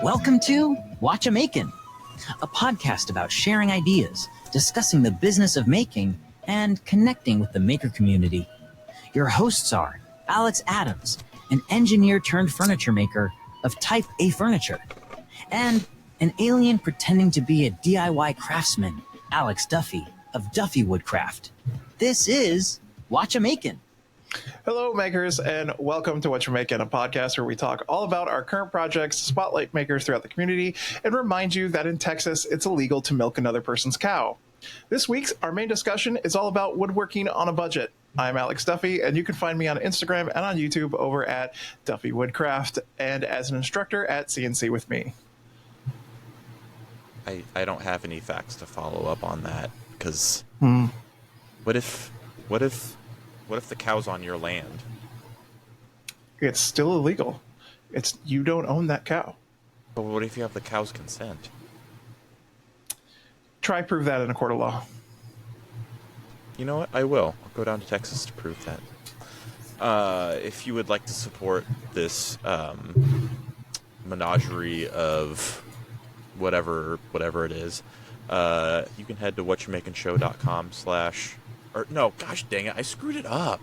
Welcome to Whatcha Makin', a podcast about sharing ideas, discussing the business of making, and connecting with the maker community. Your hosts are Alex Adams, an engineer turned furniture maker of Type A Furniture, and an alien pretending to be a DIY craftsman, Alex Duffey of Duffey Woodcraft. This is Whatcha Makin'. Hello, makers, and welcome to Whatcha Makin', a podcast where we talk all about our current projects, spotlight makers throughout the community, and remind you that in Texas, it's illegal to milk another person's cow. This week's our main discussion is all about woodworking on a budget. I'm Alex Duffey, and you can find me on Instagram and on YouTube over at Duffey Woodcraft, and as an instructor at CNC with me. I don't have any facts to follow up on that, because what if the cow's on your land? It's still illegal. You don't own that cow. But what if you have the cow's consent? Try prove that in a court of law. You know what? I will. I'll go down to Texas to prove that. If you would like to support this menagerie of whatever it is, you can head to whatchamakinshow.com/ or no, gosh dang it, I screwed it up.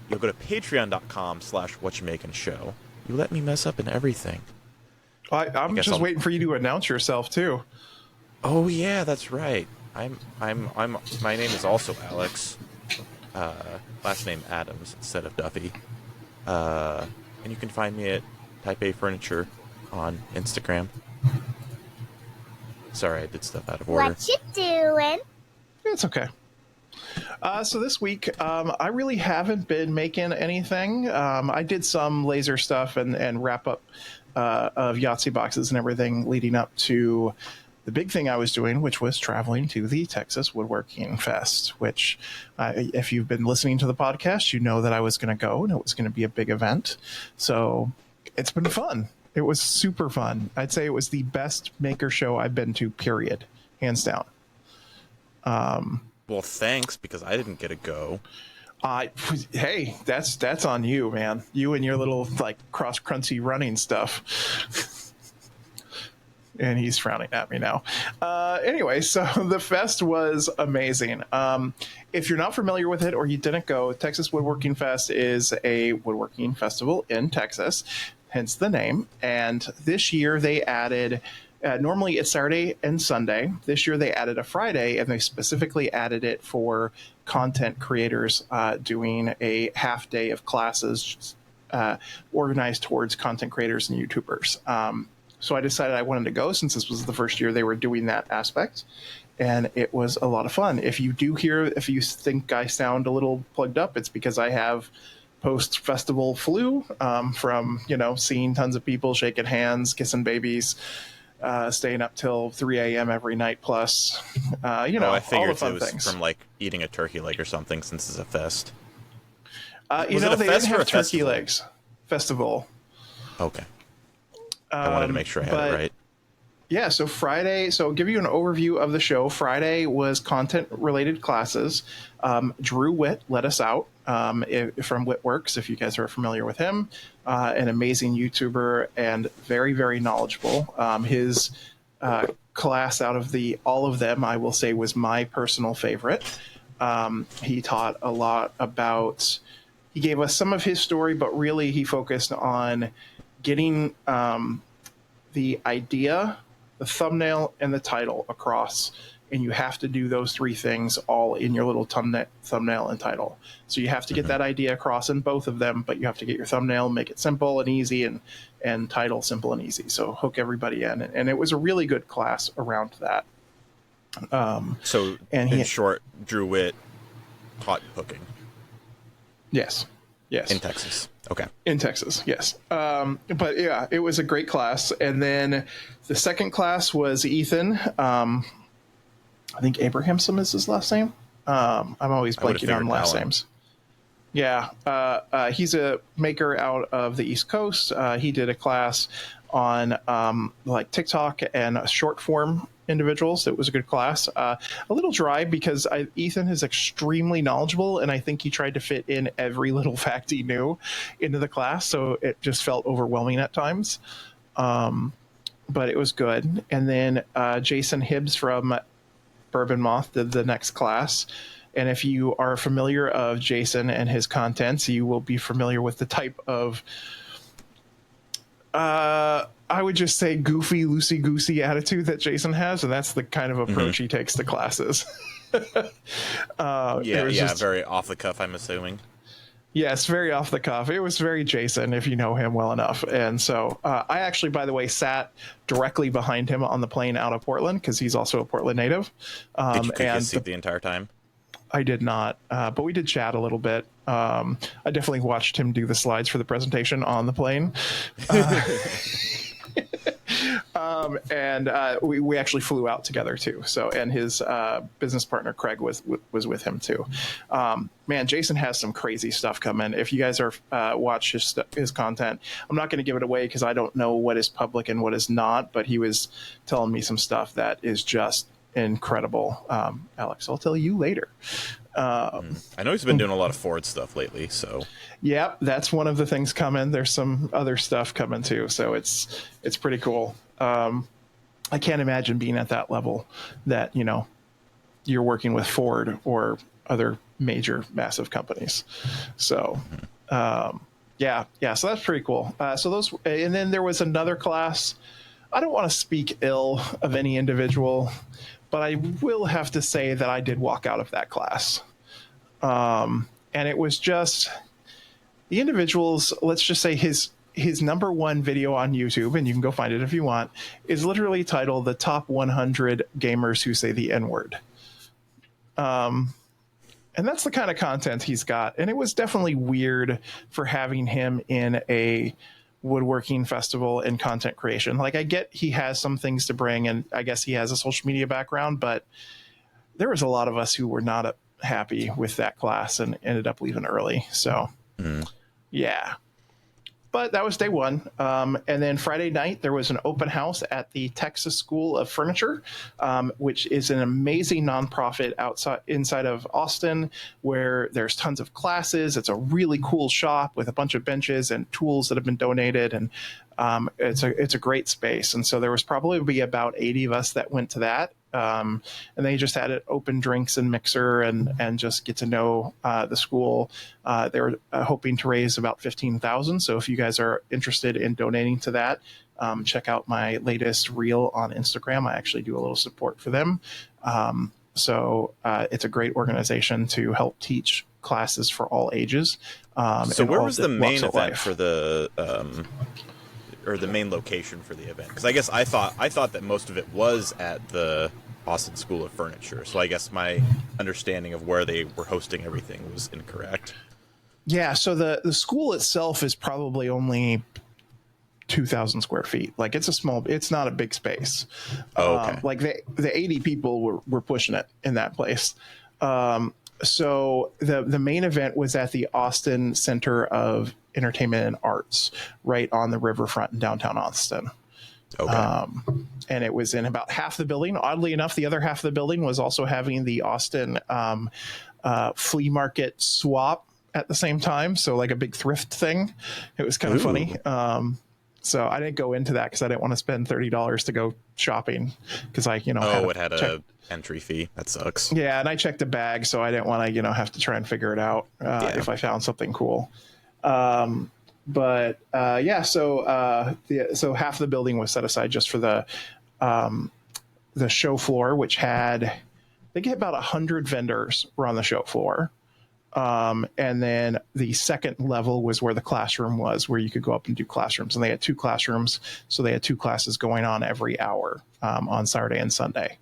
You'll go to patreon.com/ whatchamakinshow. You let me mess up in everything. I'm just waiting for you to announce yourself too. Oh yeah, that's right. My name is also Alex. Last name Adams instead of Duffey. And you can find me at Type A Furniture on Instagram. Sorry, I did stuff out of order. What you doing? It's okay. So this week, I really haven't been making anything. I did some laser stuff and wrap up of Yahtzee boxes and everything leading up to the big thing I was doing, which was traveling to the Texas Woodworking Fest, which if you've been listening to the podcast, you know that I was going to go and it was going to be a big event. So it's been fun. It was super fun. I'd say it was the best maker show I've been to, period. Hands down. Well, thanks, because I didn't get to go. Hey, that's on you, man. You and your little cross crunchy running stuff. And he's frowning at me now. Anyway, so the fest was amazing. If you're not familiar with it or you didn't go, Texas Woodworking Fest is a woodworking festival in Texas, hence the name. And this year they added, normally it's Saturday and Sunday. This year they added a Friday, and they specifically added it for content creators doing a half day of classes organized towards content creators and YouTubers. So I decided I wanted to go since this was the first year they were doing that aspect, and it was a lot of fun. If you think I sound a little plugged up, it's because I have post-festival flu from, seeing tons of people, shaking hands, kissing babies, staying up till 3 a.m. every night plus, I figured all the fun it was things. from eating a turkey leg or something, since it's a fest. They didn't have turkey legs. Festival. Okay. I wanted to make sure I had it right. Yeah, so Friday, so I'll give you an overview of the show. Friday was content-related classes. Drew Witt let us out from Witworks, if you guys are familiar with him. An amazing YouTuber and very, very knowledgeable. His class out of all of them, I will say, was my personal favorite. He taught a lot about... He gave us some of his story, but really he focused on getting the idea, the thumbnail, and the title across. And you have to do those three things all in your little thumbnail and title. So you have to get that idea across in both of them, but you have to get your thumbnail, make it simple and easy, and title simple and easy. So hook everybody in. And it was a really good class around that. In short, Drew Witt taught hooking. Yes. In Texas. Okay. In Texas, yes. But yeah, it was a great class. And then the second class was Ethan. I think Abrahamson is his last name. I'm always blanking on last names. Yeah. He's a maker out of the East Coast. He did a class on TikTok and short form individuals. It was a good class. A little dry because Ethan is extremely knowledgeable, and I think he tried to fit in every little fact he knew into the class, so it just felt overwhelming at times. but it was good. And then Jason Hibbs from Bourbon Moth did the next class. And if you are familiar of Jason and his contents, you will be familiar with the type of, I would just say, goofy, loosey-goosey attitude that Jason has. And that's the kind of approach he takes to classes. Very off the cuff, I'm assuming. Yes, very off the cuff. It was very Jason, if you know him well enough. And so I actually, by the way, sat directly behind him on the plane out of Portland because he's also a Portland native. Did you seat the entire time? I did not, but we did chat a little bit. I definitely watched him do the slides for the presentation on the plane. And we actually flew out together too. So, and his business partner Craig was with him too. Man, Jason has some crazy stuff coming. If you guys are watch his content, I'm not going to give it away because I don't know what is public and what is not. But he was telling me some stuff that is just incredible. Alex, I'll tell you later. I know he's been doing a lot of Ford stuff lately, so yeah, that's one of the things coming. There's some other stuff coming too, so it's pretty cool. I can't imagine being at that level that, you know, you're working with Ford or other major massive companies. So so that's pretty cool. So those, and then there was another class. I don't want to speak ill of any individual, but I will have to say that I did walk out of that class. And it was just the individuals, let's just say his number one video on YouTube, and you can go find it if you want, is literally titled The Top 100 Gamers Who Say the N-Word. And that's the kind of content he's got. And it was definitely weird for having him in a woodworking festival and content creation. Like, I get he has some things to bring, and I guess he has a social media background, but there was a lot of us who were not happy with that class and ended up leaving early. So yeah, but that was day one. And then Friday night, there was an open house at the Texas School of Furniture, which is an amazing nonprofit inside of Austin, where there's tons of classes. It's a really cool shop with a bunch of benches and tools that have been donated. And it's a great space. And so there was probably about 80 of us that went to that. And they just had it open drinks and mixer and just get to know the school. They were hoping to raise about $15,000. So if you guys are interested in donating to that, check out my latest reel on Instagram. I actually do a little support for them. So it's a great organization to help teach classes for all ages. So where was the main event for the or the main location for the event? Because I guess I thought that most of it was at the Austin School of Furniture. So I guess my understanding of where they were hosting everything was incorrect. Yeah, so the school itself is probably only 2,000 square feet. Like, it's not a big space. Oh, okay. Like the 80 people were pushing it in that place. So the main event was at the Austin Center of Entertainment and Arts, right on the riverfront in downtown Austin. Okay. And it was in about half the building. Oddly enough, the other half of the building was also having the Austin flea market swap at the same time. So like a big thrift thing. It was kind of funny. So I didn't go into that because I didn't want to spend $30 to go shopping because I, it had a entry fee. That sucks. Yeah, and I checked a bag, so I didn't want to, have to try and figure it out if I found something cool. So half the building was set aside just for the show floor, which had, I think, about 100 vendors were on the show floor. And then the second level was where the classroom was, where you could go up and do classrooms. And they had 2 classrooms. So they had 2 classes going on every hour on Saturday and Sunday.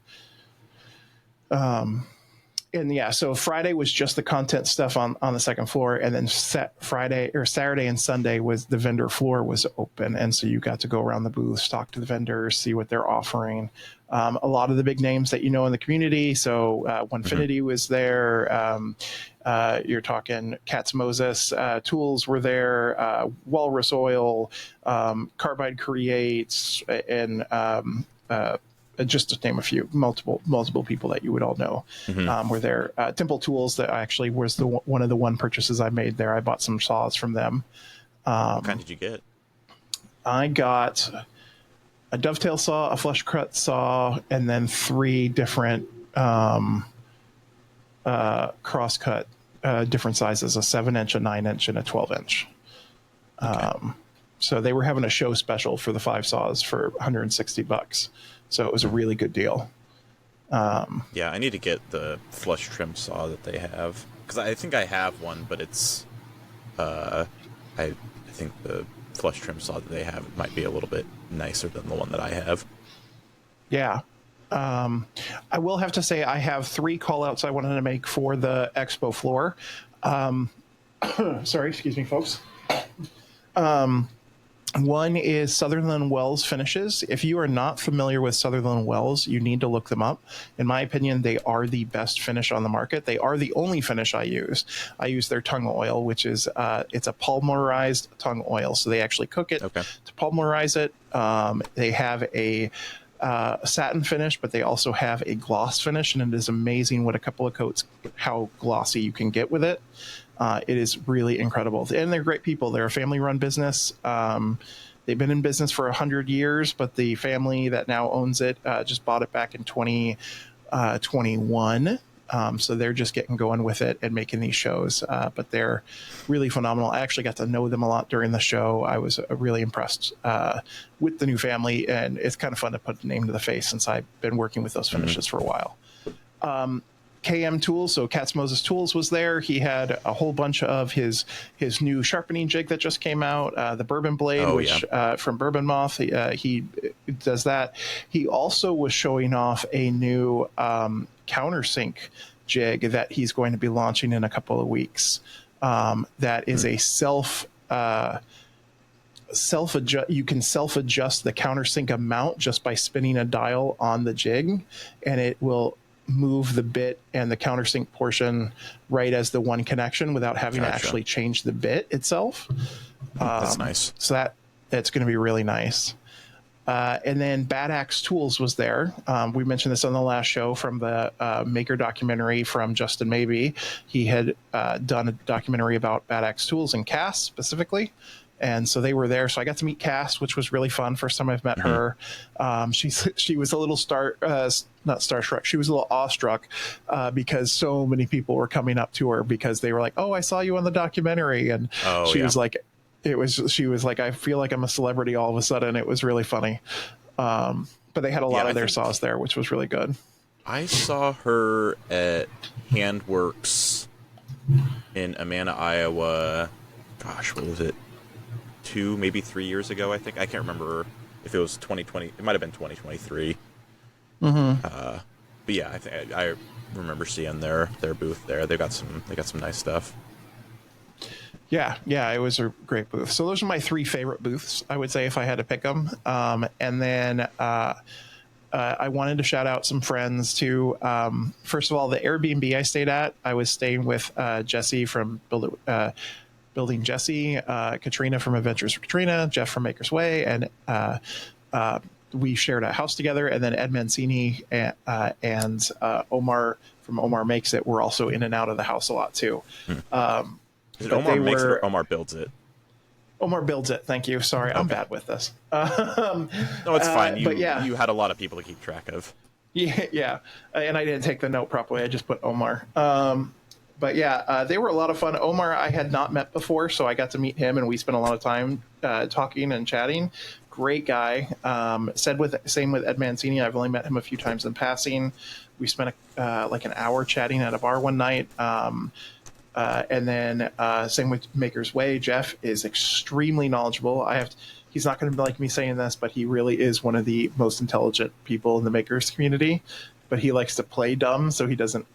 So Friday was just the content stuff on the second floor. And then Saturday and Sunday was the vendor floor was open. And so you got to go around the booths, talk to the vendors, see what they're offering. A lot of the big names that you know in the community. So Onefinity was there. You're talking Katz Moses, Tools were there, Walrus Oil, Carbide Creates, and just to name a few, multiple people that you would all know were there. Temple Tools, that actually was one of the purchases I made there. I bought some saws from them. What kind did you get? I got a dovetail saw, a flush cut saw, and then 3 different cross cut, different sizes: a 7-inch, a 9-inch, and a 12-inch. So they were having a show special for the 5 saws for $160. So it was a really good deal. Yeah, I need to get the flush trim saw that they have, because I think I have one, but it's I think the flush trim saw that they have might be a little bit nicer than the one that I have. Yeah. I will have to say I have 3 call outs I wanted to make for the expo floor. Sorry, excuse me, folks. One is Sutherland Wells finishes. If you are not familiar with Sutherland Wells, you need to look them up. In my opinion, they are the best finish on the market. They are the only finish I use. I use their tongue oil, which is it's a polymerized tongue oil. So they actually cook it to polymerize it. They have a satin finish, but they also have a gloss finish, and it is amazing what a couple of coats, how glossy you can get with it. It is really incredible. And they're great people. They're a family-run business. They've been in business for 100 years, but the family that now owns it just bought it back in 2021. So they're just getting going with it and making these shows. But they're really phenomenal. I actually got to know them a lot during the show. I was really impressed with the new family, and it's kind of fun to put a name to the face since I've been working with those finishes for a while. KM Tools, so Katz Moses Tools was there. He had a whole bunch of his new sharpening jig that just came out, the Bourbon Blade, from Bourbon Moth. He does that. He also was showing off a new countersink jig that he's going to be launching in a couple of weeks. That is a you can self-adjust the countersink amount just by spinning a dial on the jig, and it will move the bit and the countersink portion right as the one connection without having to actually change the bit itself. That's nice. So that's going to be really nice. And then Bad Axe Tools was there. We mentioned this on the last show from the Maker documentary from Justin Maybe. He had done a documentary about Bad Axe Tools and Cass specifically. And so they were there. So I got to meet Cass, which was really fun. First time I've met her. She was a little not starstruck. She was a little awestruck because so many people were coming up to her because they were like, "Oh, I saw you on the documentary." And she was like, I feel like I'm a celebrity all of a sudden. It was really funny. But they had a lot of their saws there, which was really good. I saw her at Handworks in Amana, Iowa. Gosh, what was it? 2, maybe 3 years ago, I think. I can't remember if it was 2020. It might have been 2023. But yeah, I remember seeing their booth there. They got some nice stuff. Yeah, it was a great booth. So those are my 3 favorite booths, I would say, if I had to pick them. And then I wanted to shout out some friends too. First of all, the Airbnb I stayed at, I was staying with Jesse from Building Jesse, Katrina from Adventures for Katrina, Jeff from Maker's Way, and we shared a house together. And then Ed Mancini and Omar from Omar Makes It were also in and out of the house a lot too. Is it Omar Makes It or Omar Builds It? Omar Builds It. Thank you. Sorry, I'm bad with this. No, it's fine. You had a lot of people to keep track of. Yeah. And I didn't take the note properly. I just put Omar. But yeah, they were a lot of fun. Omar, I had not met before, so I got to meet him, and we spent a lot of time talking and chatting. Great guy. Same with Ed Mancini. I've only met him a few times in passing. We spent like an hour chatting at a bar one night. And then same with Maker's Way. Jeff is extremely knowledgeable. He's not going to like me saying this, but he really is one of the most intelligent people in the makers community. But he likes to play dumb, so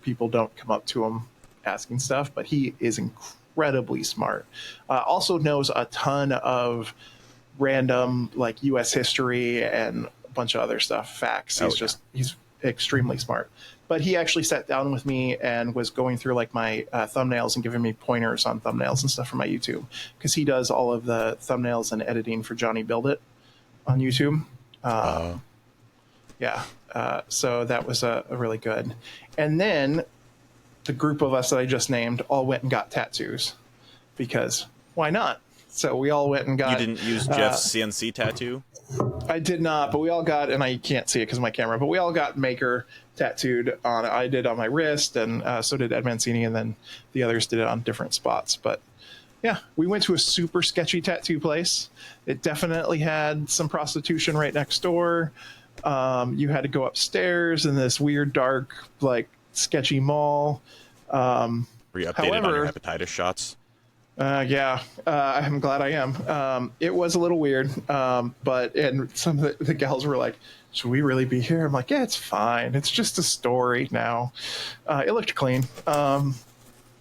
people don't come up to him asking stuff, but he is incredibly smart. Also knows a ton of random like U.S. history and a bunch of other stuff, facts. He's extremely smart. But he actually sat down with me and was going through like my thumbnails and giving me pointers on thumbnails and stuff for my YouTube, because he does all of the thumbnails and editing for Johnny Build It on YouTube. So that was a really good. And then the group of us that I just named all went and got tattoos, because why not? So we all went and got. You didn't use Jeff's CNC tattoo? I did not, but we all got, and I can't see it because of my camera, but we all got Maker tattooed on. I did on my wrist, and so did Ed Mancini, and then the others did it on different spots. But yeah, we went to a super sketchy tattoo place. It definitely had some prostitution right next door. You had to go upstairs in this weird, dark, like sketchy mall. Were you updated on your hepatitis shots? Yeah, I'm glad I am. It was a little weird, and some of the gals were like, should we really be here? I'm like, yeah, it's fine. It's just a story now. It looked clean.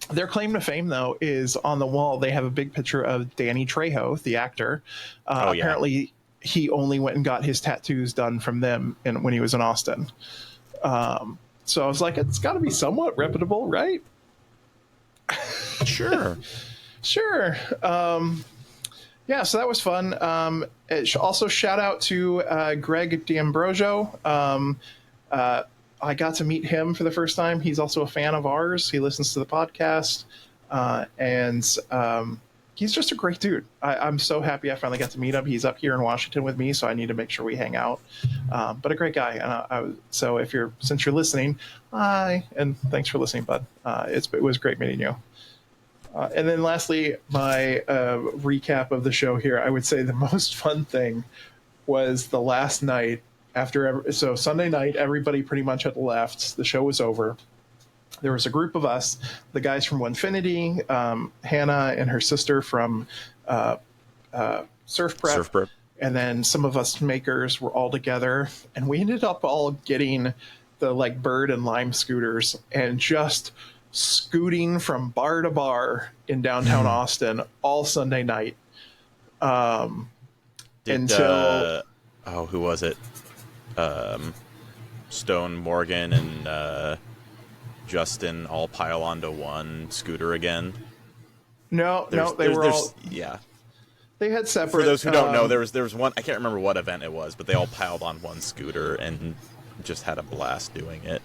Their claim to fame, though, is on the wall. They have a big picture of Danny Trejo, the actor. Apparently, he only went and got his tattoos done from them when he was in Austin. So I was like, it's got to be somewhat reputable, right? Sure. Sure. Yeah, so that was fun. Also, shout out to Greg D'Ambrosio. I got to meet him for the first time. He's also a fan of ours. He listens to the podcast. And he's just a great dude. I'm so happy I finally got to meet him. He's up here in Washington with me, so I need to make sure we hang out. But a great guy. So since you're listening, hi, and thanks for listening, bud. It was great meeting you. And then lastly, my recap of the show here, I would say the most fun thing was the last night so Sunday night, everybody pretty much had left. The show was over. There was a group of us, the guys from Winfinity, Hannah and her sister from Surf Prep, and then some of us makers were all together, and we ended up all getting the like Bird and Lime scooters and just scooting from bar to bar in downtown Austin all Sunday night. Until who was it? Stone Morgan and Justin all pile onto one scooter again. No, they had separate. For those who don't know, there was one. I can't remember what event it was, but they all piled on one scooter and just had a blast doing it.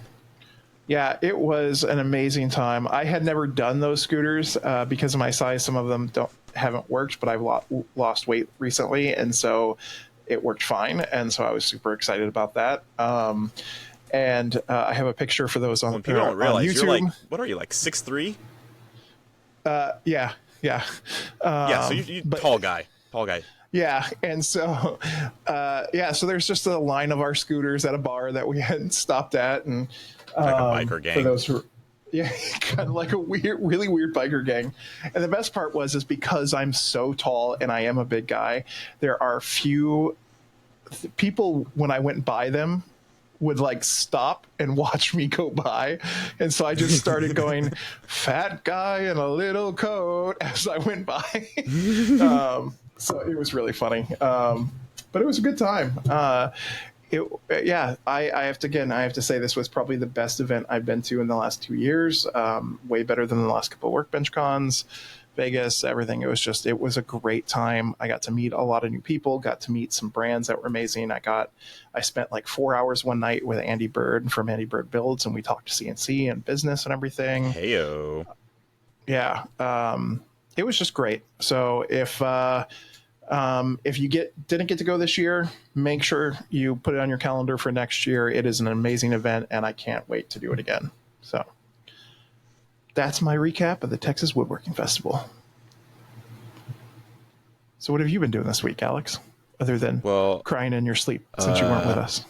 Yeah, it was an amazing time. I had never done those scooters because of my size. Some of them haven't worked, but I've lost weight recently, and so it worked fine. And so I was super excited about that. And I have a picture for those on people don't realize YouTube. You're like, what are you, like 6'3"? Yeah. So you tall guy. Yeah, and so so there's just a line of our scooters at a bar that we had stopped at, and like a biker gang. For those who, kind of like a really weird biker gang. And the best part is because I'm so tall and I am a big guy, there are few people when I went by them would like stop and watch me go by, and so I just started going fat guy in a little coat as I went by. So it was really funny, but it was a good time. I have to say this was probably the best event I've been to in the last 2 years. Way better than the last couple of Workbench cons, Vegas, everything. It was a great time. I got to meet a lot of new people, got to meet some brands that were amazing. I spent like 4 hours one night with Andy Bird from Andy Bird Builds, and we talked CNC and business and everything. Heyo. Yeah. It was just great. So if you didn't get to go this year, make sure you put it on your calendar for next year. It is an amazing event, and I can't wait to do it again. So that's my recap of the Texas Woodworking Festival. So what have you been doing this week, Alex, other than crying in your sleep since you weren't with us?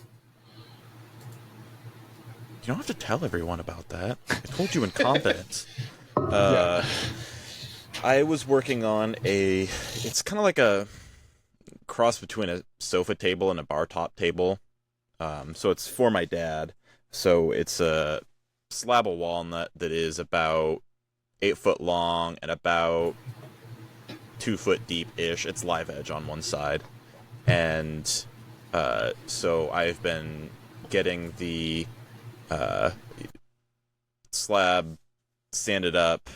You don't have to tell everyone about that. I told you in confidence. I was working on it's kind of like a cross between a sofa table and a bar top table. So it's for my dad. So it's a slab of walnut that is about 8 foot long and about 2 foot deep-ish. It's live edge on one side. And so I've been getting the slab sanded up,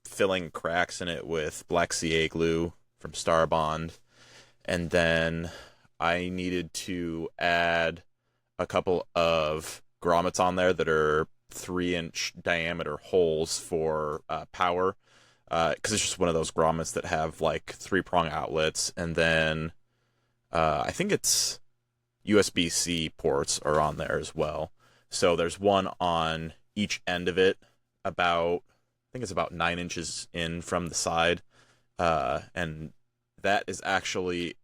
filling cracks in it with Black CA glue from Starbond, and then I needed to add a couple of grommets on there that are 3-inch diameter holes for power. because it's just one of those grommets that have like 3-prong outlets, and then I think it's USB-C ports are on there as well. So there's one on each end of it, I think it's about 9 inches in from the side, and that is actually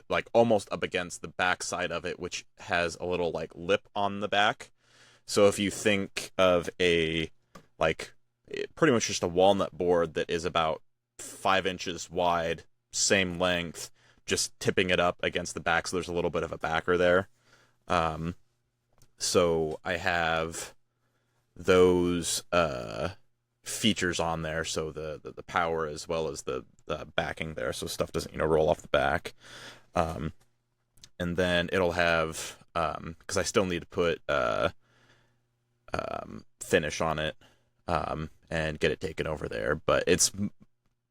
like almost up against the back side of it, which has a little like lip on the back. So if you think of pretty much just a walnut board that is about 5 inches wide, same length, just tipping it up against the back, so there's a little bit of a backer there. So I have those features on there, so the power as well as the backing there, so stuff doesn't roll off the back. And then it'll have, because I still need to put finish on it, and get it taken over there, but it's,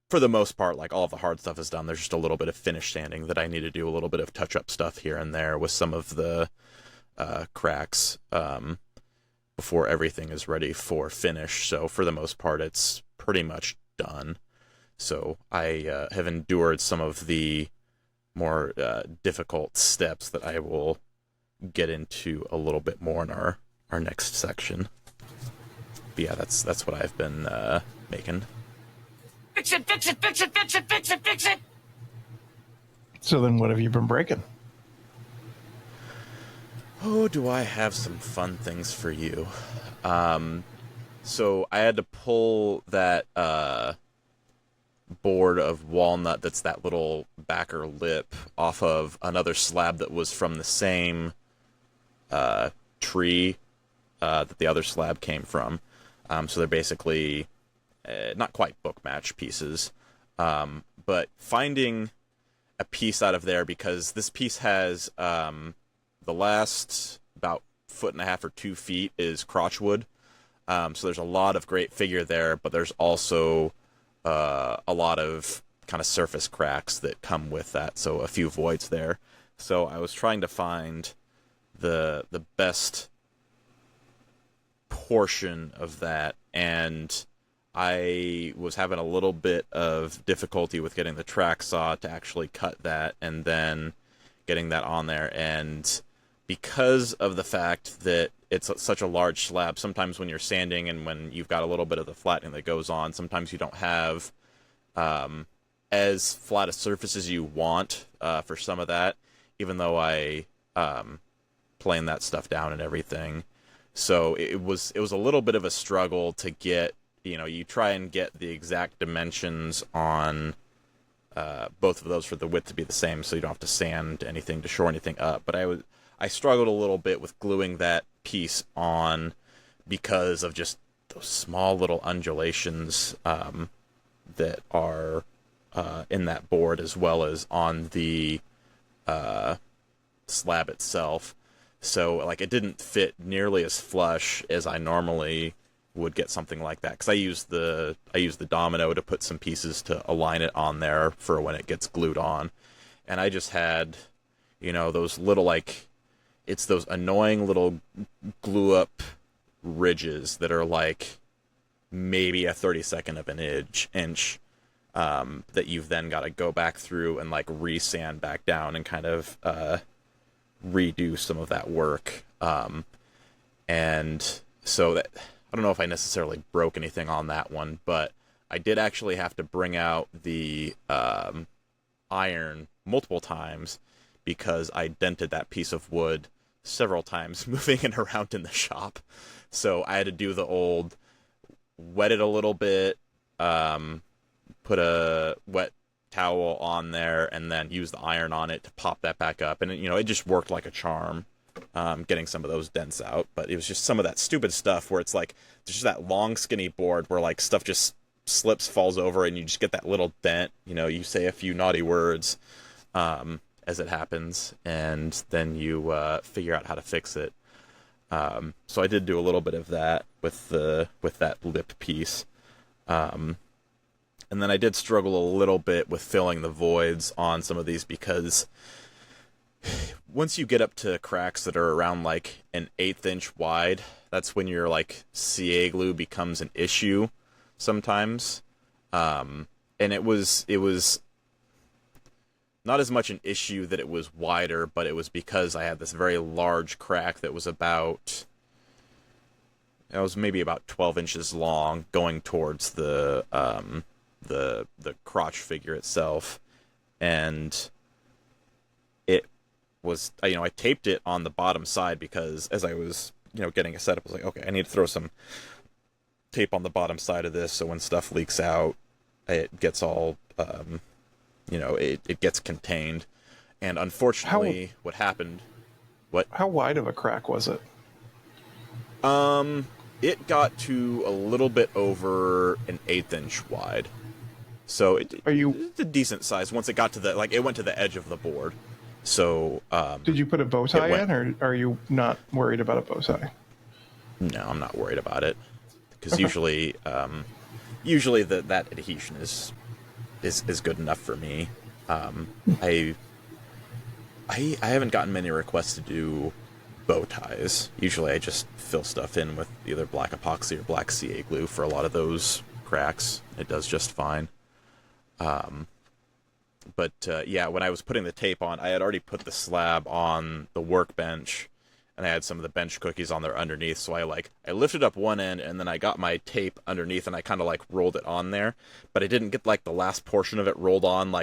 for the most part, like all of the hard stuff is done. There's just a little bit of finish sanding that I need to do, a little bit of touch-up stuff here and there with some of the cracks before everything is ready for finish. So for the most part, it's pretty much done. So I have endured some of the more difficult steps that I will get into a little bit more in our next section. But yeah, that's what I've been making. Fix it, fix it, fix it, fix it, fix it, fix it. So then what have you been breaking? Oh, do I have some fun things for you. So I had to pull that board of walnut that's that little backer lip off of another slab that was from the same tree that the other slab came from. So they're basically not quite book match pieces, but finding a piece out of there, because this piece has the last about 1.5 or 2 feet is crotchwood, so there's a lot of great figure there, but there's also a lot of kind of surface cracks that come with that, so a few voids there. So I was trying to find the best portion of that, and I was having a little bit of difficulty with getting the track saw to actually cut that and then getting that on there. And because of the fact that it's such a large slab, sometimes when you're sanding and when you've got a little bit of the flattening that goes on, sometimes you don't have as flat a surface as you want for some of that, even though I planed that stuff down and everything. So it was a little bit of a struggle to get, you try and get the exact dimensions on both of those for the width to be the same, so you don't have to sand anything to shore anything up. But I struggled a little bit with gluing that piece on because of just those small little undulations that are in that board, as well as on the slab itself. So like it didn't fit nearly as flush as I normally would get something like that, because I use the domino to put some pieces to align it on there for when it gets glued on, and I just had those little, like, it's those annoying little glue up ridges that are like maybe a 32nd of an inch that you've then got to go back through and like re-sand back down and kind of redo some of that work, and so that, I don't know if I necessarily broke anything on that one, but I did actually have to bring out the iron multiple times because I dented that piece of wood several times moving it around in the shop. So I had to do the old wet it a little bit, put a wet towel on there, and then use the iron on it to pop that back up, and it just worked like a charm, getting some of those dents out. But it was just some of that stupid stuff where it's like there's just that long skinny board where like stuff just slips, falls over, and you just get that little dent. You say a few naughty words as it happens, and then you figure out how to fix it. So I did do a little bit of that with that lip piece. And then I did struggle a little bit with filling the voids on some of these, because once you get up to cracks that are around like an 1/8 inch wide, that's when your like CA glue becomes an issue sometimes. And it was not as much an issue that it was wider, but it was because I had this very large crack that was maybe about 12 inches long, going towards the crotch figure itself, and it was, I taped it on the bottom side because as I was getting it set up, I was like, okay, I need to throw some tape on the bottom side of this so when stuff leaks out, it gets all it gets contained. And unfortunately, what happened? How wide of a crack was it? It got to a little bit over an 1/8 inch wide. So it's a decent size once it got to it went to the edge of the board. So did you put a bow tie in, or are you not worried about a bow tie? No, I'm not worried about it because usually that adhesion is good enough for me. I haven't gotten many requests to do bow ties. Usually I just fill stuff in with either black epoxy or black CA glue for a lot of those cracks. It does just fine. But when I was putting the tape on, I had already put the slab on the workbench, and I had some of the bench cookies on there underneath, so I lifted up one end, and then I got my tape underneath, and I kind of rolled it on there, but I didn't get the last portion of it rolled on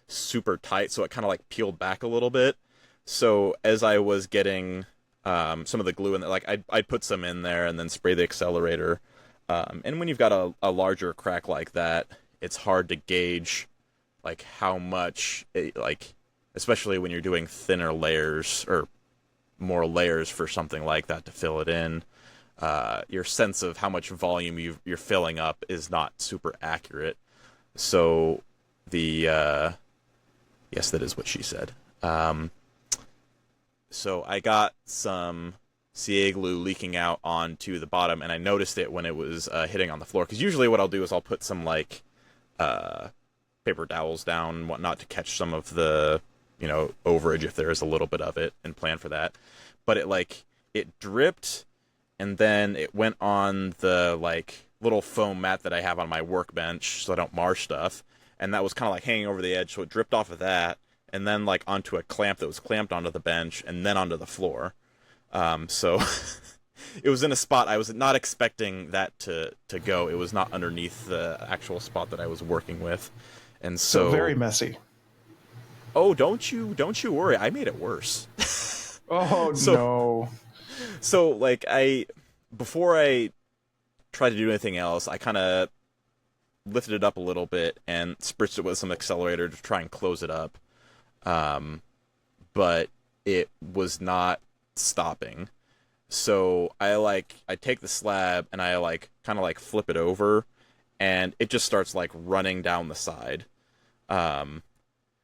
super tight, so it kind of peeled back a little bit. So as I was getting some of the glue in there, I'd put some in there and then spray the accelerator. And when you've got a larger crack like that, it's hard to gauge how much, especially when you're doing thinner layers or more layers for something like that to fill it in. Your sense of how much volume you're filling up is not super accurate. So yes, that is what she said. So I got some CA glue leaking out onto the bottom, and I noticed it when it was hitting on the floor. Because usually what I'll do is I'll put some paper towels down and whatnot to catch some of the overage if there is a little bit of it, and plan for that. But it dripped, and then it went on the little foam mat that I have on my workbench so I don't mar stuff, and that was kind of hanging over the edge, so it dripped off of that, and then onto a clamp that was clamped onto the bench, and then onto the floor. So it was in a spot I was not expecting that to go. It was not underneath the actual spot that I was working with, and so very messy. Oh, don't you worry. I made it worse. Oh, no. So before I tried to do anything else, I kind of lifted it up a little bit and spritzed it with some accelerator to try and close it up. But it was not stopping. So I take the slab and I kind of flip it over, and it just starts running down the side.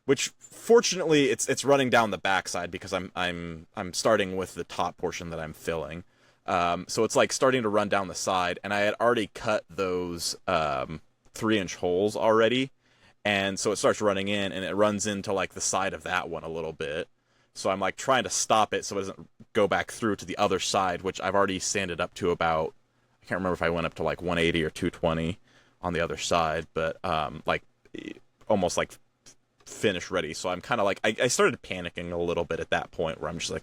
Which fortunately it's running down the backside because I'm starting with the top portion that I'm filling. So it's starting to run down the side, and I had already cut those 3-inch holes already, and so it starts running in, and it runs into the side of that one a little bit. So I'm trying to stop it so it doesn't go back through to the other side, which I've already sanded up to about, I can't remember if I went up to 180 or 220 on the other side, but almost finish ready. So I'm kind of I started panicking a little bit at that point where I'm just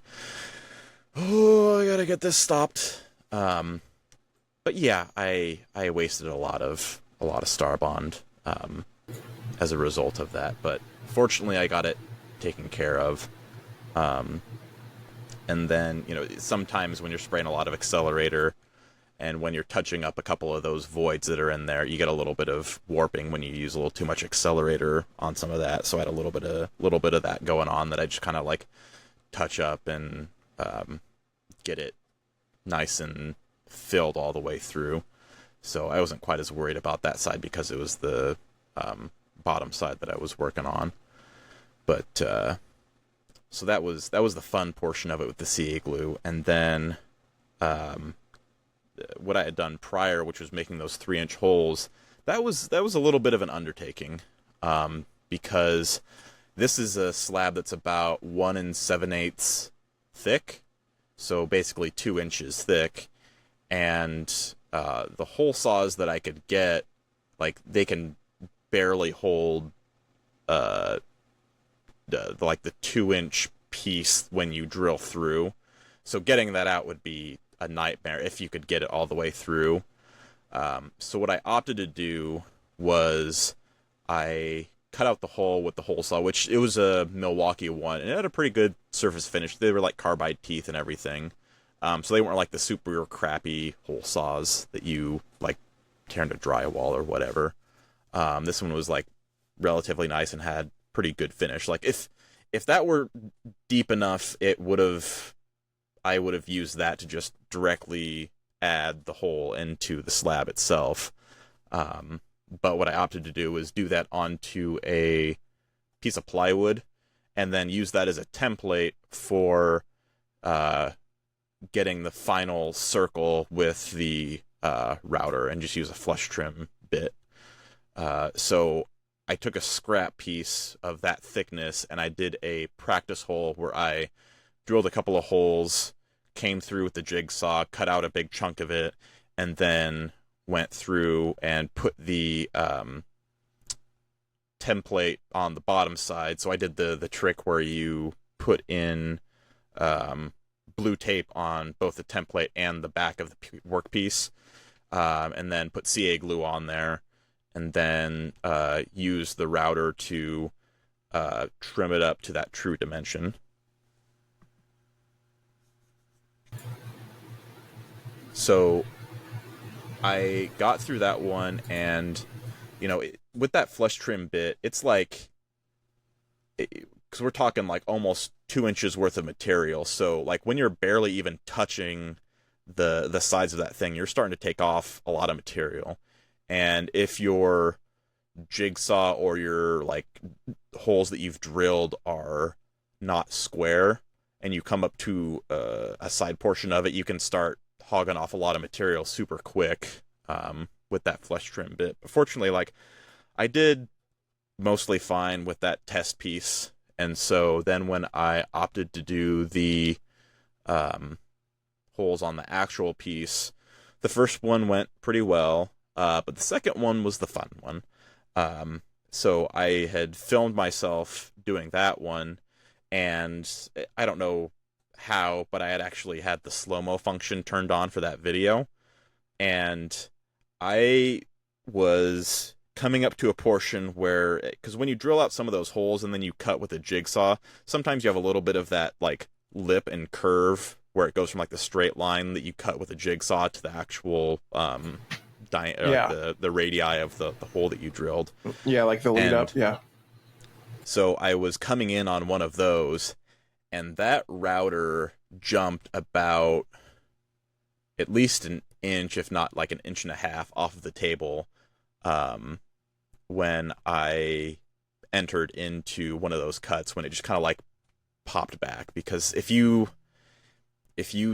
oh, I gotta get this stopped. But yeah, I wasted a lot of Starbond as a result of that, but fortunately I got it taken care of. And then sometimes when you're spraying a lot of accelerator and when you're touching up a couple of those voids that are in there, you get a little bit of warping when you use a little too much accelerator on some of that. So I had a little bit of that going on that I just kind of touch up and get it nice and filled all the way through. So I wasn't quite as worried about that side because it was the bottom side that I was working on. But so that was the fun portion of it with the CA glue, and then what I had done prior, which was making those 3-inch holes, that was a little bit of an undertaking, because this is a slab that's about 1 7/8 thick, so basically 2 inches thick, and the hole saws that I could get, they can barely hold like the 2-inch piece when you drill through. So getting that out would be a nightmare if you could get it all the way through. So what I opted to do was I cut out the hole with the hole saw, which it was a Milwaukee one, and it had a pretty good surface finish. They were like carbide teeth and everything. So they weren't like the super crappy hole saws that you like tear into drywall or whatever. This one was like relatively nice and had pretty good finish. Like if that were deep enough, I would have used that to just directly add the hole into the slab itself. But what I opted to do was do that onto a piece of plywood and then use that as a template for getting the final circle with the router, and just use a flush trim bit. So I took a scrap piece of that thickness and I did a practice hole where I drilled a couple of holes, came through with the jigsaw, cut out a big chunk of it, and then went through and put the template on the bottom side. So I did the trick where you put in blue tape on both the template and the back of the workpiece, and then put CA glue on there, and then use the router to trim it up to that true dimension. So I got through that one, and with that flush trim bit, it's like, because we're talking like almost 2 inches worth of material. So like when you're barely even touching the sides of that thing, you're starting to take off a lot of material. And if your jigsaw or your like holes that you've drilled are not square, and you come up to a side portion of it, you can start hogging off a lot of material super quick with that flush trim bit. But fortunately, like, I did mostly fine with that test piece, and so then when I opted to do the holes on the actual piece, the first one went pretty well, but the second one was the fun one. So I had filmed myself doing that one, and I don't know how, but I had actually had the slow-mo function turned on for that video, and I was coming up to a portion where, because when you drill out some of those holes and then you cut with a jigsaw, sometimes you have a little bit of that like lip and curve where it goes from like the straight line that you cut with a jigsaw to the actual the radii of the hole that you drilled. Yeah, like the lead up, yeah. So I was coming in on one of those, and that router jumped about at least an inch, if not like an inch and a half, off of the table when I entered into one of those cuts, when it just kind of like popped back. Because if you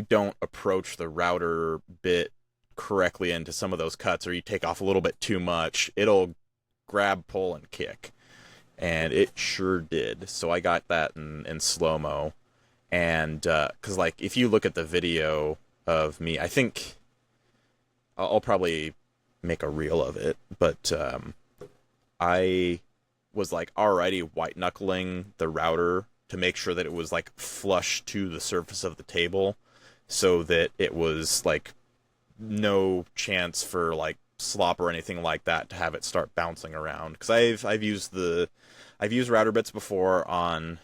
don't approach the router bit correctly into some of those cuts, or you take off a little bit too much, it'll grab, pull, and kick. And it sure did. So I got that in slow-mo. And because like if you look at the video of me, I think I'll probably make a reel of it, but I was like already white knuckling the router to make sure that it was like flush to the surface of the table, so that it was like no chance for like slop or anything like that to have it start bouncing around. Because I've used router bits before on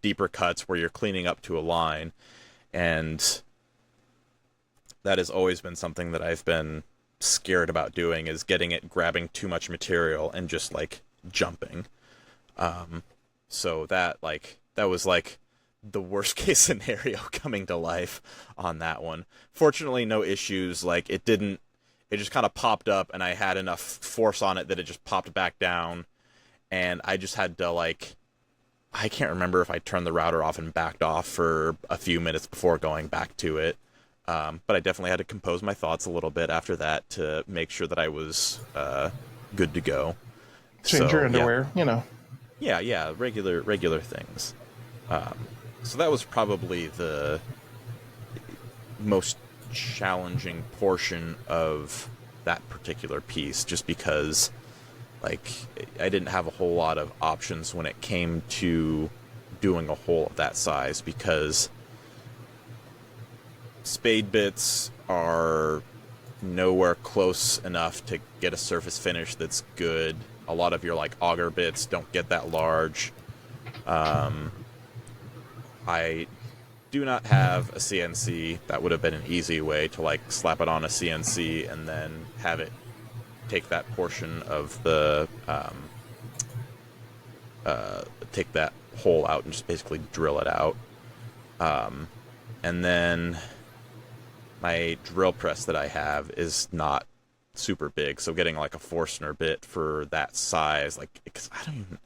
deeper cuts where you're cleaning up to a line, and that has always been something that I've been scared about doing, is getting it grabbing too much material and just like jumping. So that was like the worst case scenario coming to life on that one. Fortunately, no issues. Like it just kind of popped up, and I had enough force on it that it just popped back down, and I just had to like, I can't remember if I turned the router off and backed off for a few minutes before going back to it. But I definitely had to compose my thoughts a little bit after that to make sure that I was good to go. Change your underwear, Yeah. Yeah, regular things. So that was probably the most challenging portion of that particular piece, just because like I didn't have a whole lot of options when it came to doing a hole of that size, because spade bits are nowhere close enough to get a surface finish that's good. A lot of your like auger bits don't get that large. I do not have a CNC. That would have been an easy way to like slap it on a CNC and then have it take that portion of the take that hole out and just basically drill it out. And then my drill press that I have is not super big, so getting like a Forstner bit for that size, like, because I don't even,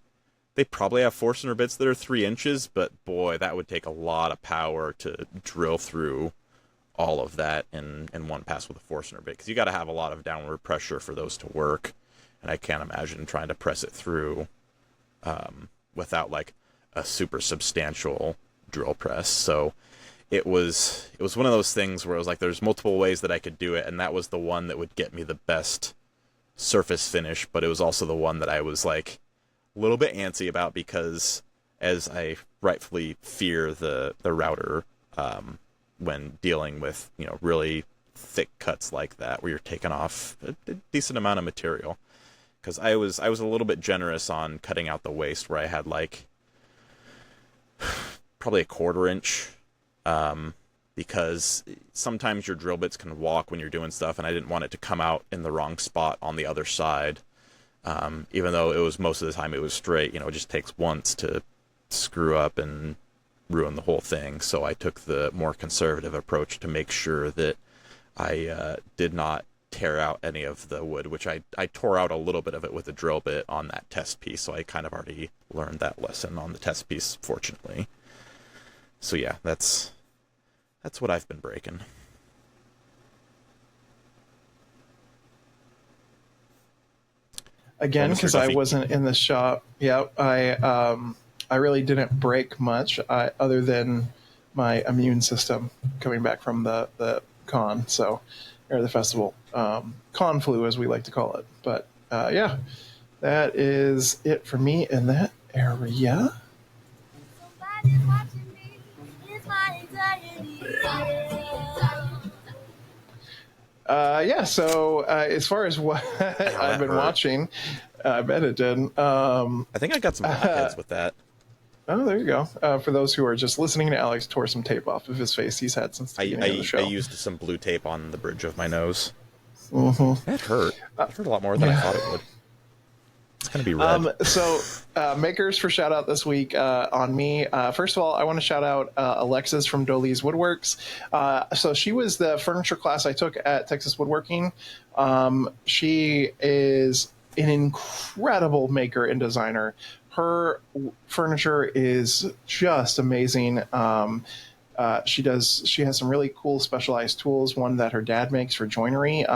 they probably have Forstner bits that are 3 inches, but boy, that would take a lot of power to drill through all of that in one pass with a Forstner bit, because you got to have a lot of downward pressure for those to work, and I can't imagine trying to press it through without like a super substantial drill press. So it was one of those things where it was like there's multiple ways that I could do it, and that was the one that would get me the best surface finish, but it was also the one that I was like a little bit antsy about, because as I rightfully fear the router when dealing with, you know, really thick cuts like that where you're taking off a decent amount of material, because I was a little bit generous on cutting out the waste, where I had like probably a 1/4 inch, because sometimes your drill bits can walk when you're doing stuff, and I didn't want it to come out in the wrong spot on the other side. Even though it was most of the time it was straight, you know, it just takes once to screw up and ruin the whole thing. So I took the more conservative approach to make sure that I did not tear out any of the wood, which I tore out a little bit of it with a drill bit on that test piece. So I kind of already learned that lesson on the test piece, fortunately. So yeah, that's what I've been breaking. Again, because I wasn't in the shop. Yeah, I really didn't break much other than my immune system coming back from the con, so, or the festival, con flu as we like to call it. But yeah, that is it for me in that area. Somebody's watching me. It's my anxiety. Yeah, so as far as what I've been watching, I bet it did. I think I got some blackheads with that. Oh, there you go. For those who are just listening to Alex tore some tape off of his face he's had since the beginning of the show. I used some blue tape on the bridge of my nose. Mm-hmm. That hurt. It hurt a lot more than I thought it would. It's going to be red. So makers for shout out this week on me. First of all, I want to shout out Alexis from Dolly's Woodworks. So she was the furniture class I took at Texas Woodworking. She is an incredible maker and designer. Her furniture is just amazing. She has some really cool specialized tools. One that her dad makes for joinery,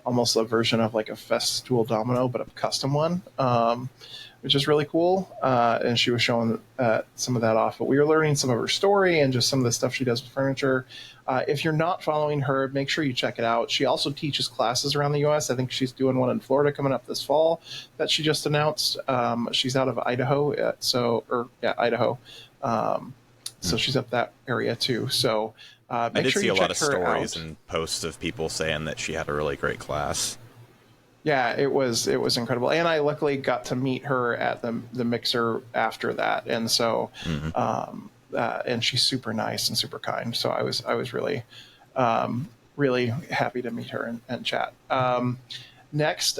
almost a version of like a Festool domino, but a custom one, which is really cool. And she was showing some of that off. But we were learning some of her story and just some of the stuff she does with furniture. If you're not following her, make sure you check it out. She also teaches classes around the U.S. I think she's doing one in Florida coming up this fall that she just announced. She's out of Idaho, Idaho. So she's up that area too. So I did see a lot of stories and posts of people saying that she had a really great class. Yeah, it was incredible, and I luckily got to meet her at the mixer after that, and so and she's super nice and super kind. So I was really really happy to meet her and chat. Next,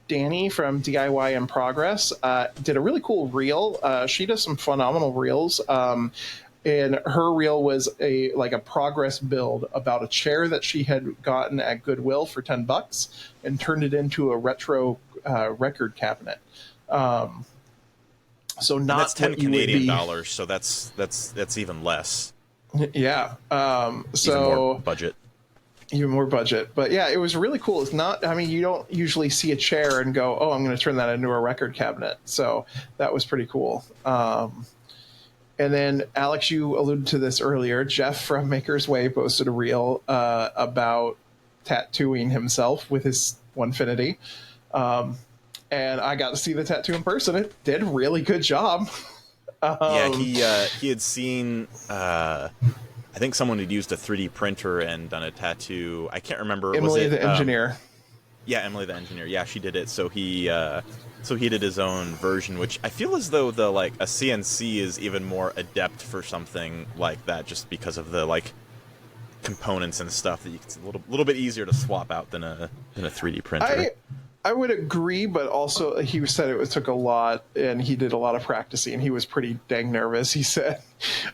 Danny from DIY in Progress did a really cool reel. She does some phenomenal reels. And her reel was a progress build about a chair that she had gotten at Goodwill for $10 and turned it into a retro record cabinet. So not that's 10 Canadian dollars, so that's even less. Yeah. So even more budget. Even more budget. But yeah, it was really cool. It's not, I mean, you don't usually see a chair and go, oh, I'm going to turn that into a record cabinet. So that was pretty cool. And then, Alex, you alluded to this earlier. Jeff from Maker's Way posted a reel about tattooing himself with his Onefinity. And and I got to see the tattoo in person. It did a really good job. He had seen, I think someone had used a 3D printer and done a tattoo. I can't remember. Emily, the engineer. Yeah, Emily, the engineer. Yeah, she did it. So he did his own version, which I feel as though a CNC is even more adept for something like that, just because of the components and stuff that it's a little bit easier to swap out than a 3D printer. I would agree, but also he said it took a lot, and he did a lot of practicing, and he was pretty dang nervous, he said.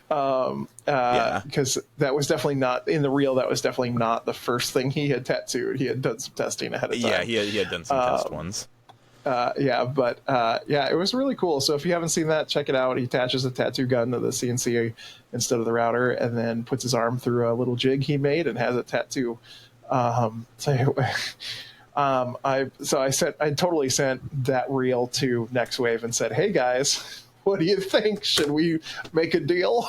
Because that was definitely not, in the reel, that was definitely not the first thing he had tattooed. He had done some testing ahead of time. Yeah, he had done some test ones. It was really cool. So if you haven't seen that, check it out. He attaches a tattoo gun to the CNC instead of the router, and then puts his arm through a little jig he made and has a tattoo. I totally sent that reel to Next Wave and said, "Hey guys, what do you think? Should we make a deal?"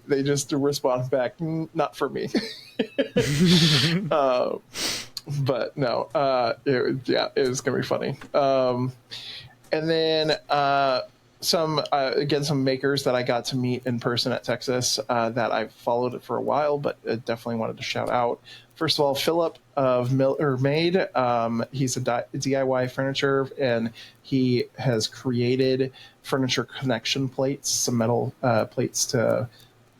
They just respond back, "Not for me." But no, it was gonna be funny. And then some makers that I got to meet in person at Texas that I've followed it for a while, but definitely wanted to shout out. First of all, Philip of Miller Made. He's a DIY furniture, and he has created furniture connection plates, some metal plates to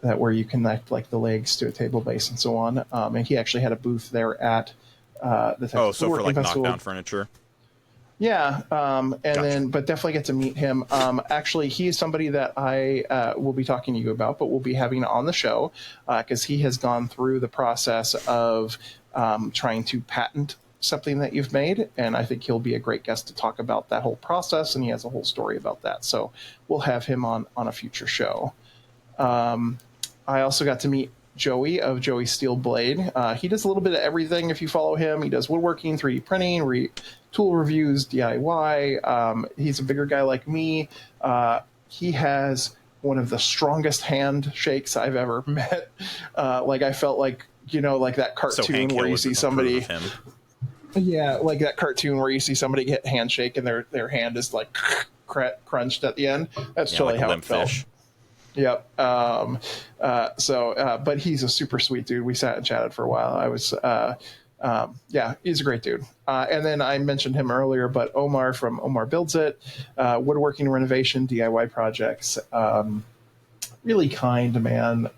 that where you connect the legs to a table base and so on. And he actually had a booth there at the Texas Woodworking Festival. Knockdown furniture. Yeah, but Gotcha. definitely get to meet him. Actually, he is somebody that I will be talking to you about, but we'll be having on the show because he has gone through the process of trying to patent something that you've made, and I think he'll be a great guest to talk about that whole process, and he has a whole story about that. So we'll have him on a future show. I also got to meet Joey of Joey Steel Blade. He does a little bit of everything if you follow him. He does woodworking, 3D printing, tool reviews, DIY. He's a bigger guy like me. He has one of the strongest handshakes I've ever met. I felt like that cartoon where you see somebody. Yeah, like that cartoon where you see somebody get handshake and their hand is crunched at the end. That's totally how it felt. Fish. Yep. But he's a super sweet dude. We sat and chatted for a while. I was, he's a great dude. And then I mentioned him earlier, but Omar from Omar Builds It, woodworking renovation, DIY projects, really kind man.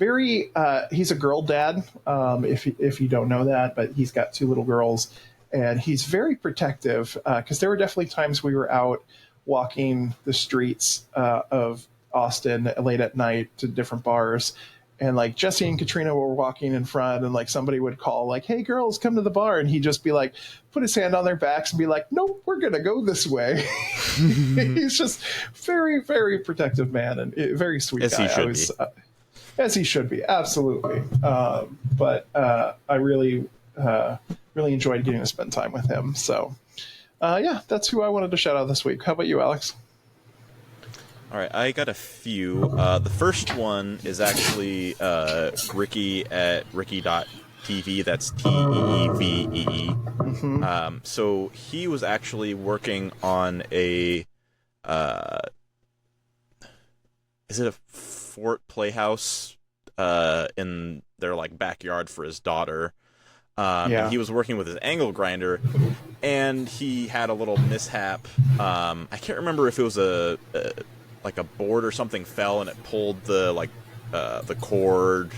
He's a girl dad. If you don't know that, but he's got 2 little girls, and he's very protective. Cause there were definitely times we were out walking the streets, of Austin late at night to different bars, and Jesse and Katrina were walking in front, and somebody would call "Hey girls, come to the bar," and he'd just be put his hand on their backs and be "Nope, we're gonna go this way." He's just very, very protective man, and very sweet as guy. As he should be, absolutely. But I really enjoyed getting to spend time with him. So that's who I wanted to shout out this week. How about you, Alex? All right, I got a few. The first one is actually Ricky at ricky.tv. That's TEEVEE. Mm-hmm. So he was actually working on a... is it a fort playhouse in their backyard for his daughter? And he was working with his angle grinder, and he had a little mishap. I can't remember if it was a board or something fell and it pulled the cord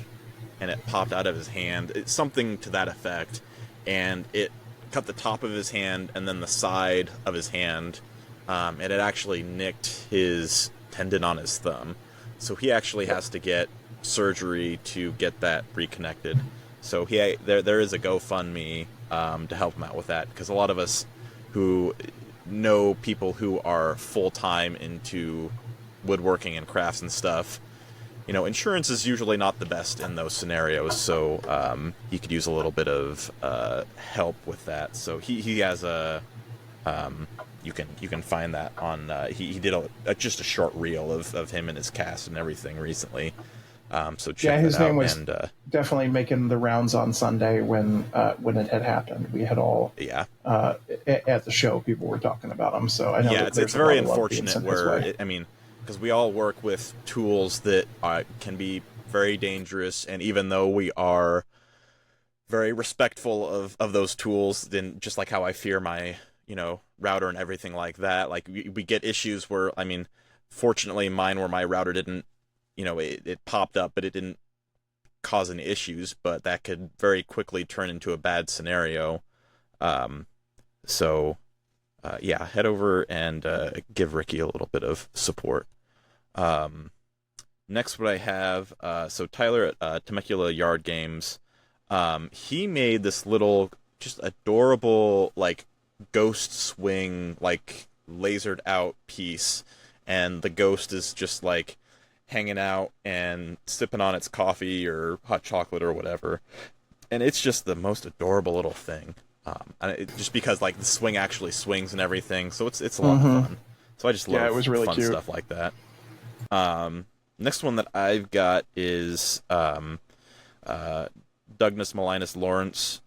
and it popped out of his hand. It's something to that effect, and it cut the top of his hand and then the side of his hand, and it actually nicked his tendon on his thumb. So he actually has to get surgery to get that reconnected. So there is a GoFundMe to help him out with that, because a lot of us who know people who are full-time into woodworking and crafts and stuff, insurance is usually not the best in those scenarios, so he could use a little bit of help with that. So he has a you can find that on he did just a short reel of him and his cast and everything recently. So check his that out. name was and definitely making the rounds on Sunday when it had happened. We had all at the show, people were talking about him. So I know that it's there's very a lot of love being unfortunate sent his where way. because we all work with tools that can be very dangerous, and even though we are very respectful of those tools, then just like how I fear my router and everything like that, like we get issues where, I mean, fortunately mine where my router didn't, it popped up but it didn't cause any issues, but that could very quickly turn into a bad scenario. So head over and give Ricky a little bit of support. Next, what I have, so Tyler at Temecula Yard Games, he made this little, just adorable, like, ghost swing, like, lasered out piece, and the ghost is just, like, hanging out and sipping on its coffee or hot chocolate or whatever, and it's just the most adorable little thing. Just because, like, the swing actually swings and everything, so it's a lot of fun. So I just love it was really fun cute stuff like that. Next one that I've got is Douglas Malinas Lawrence.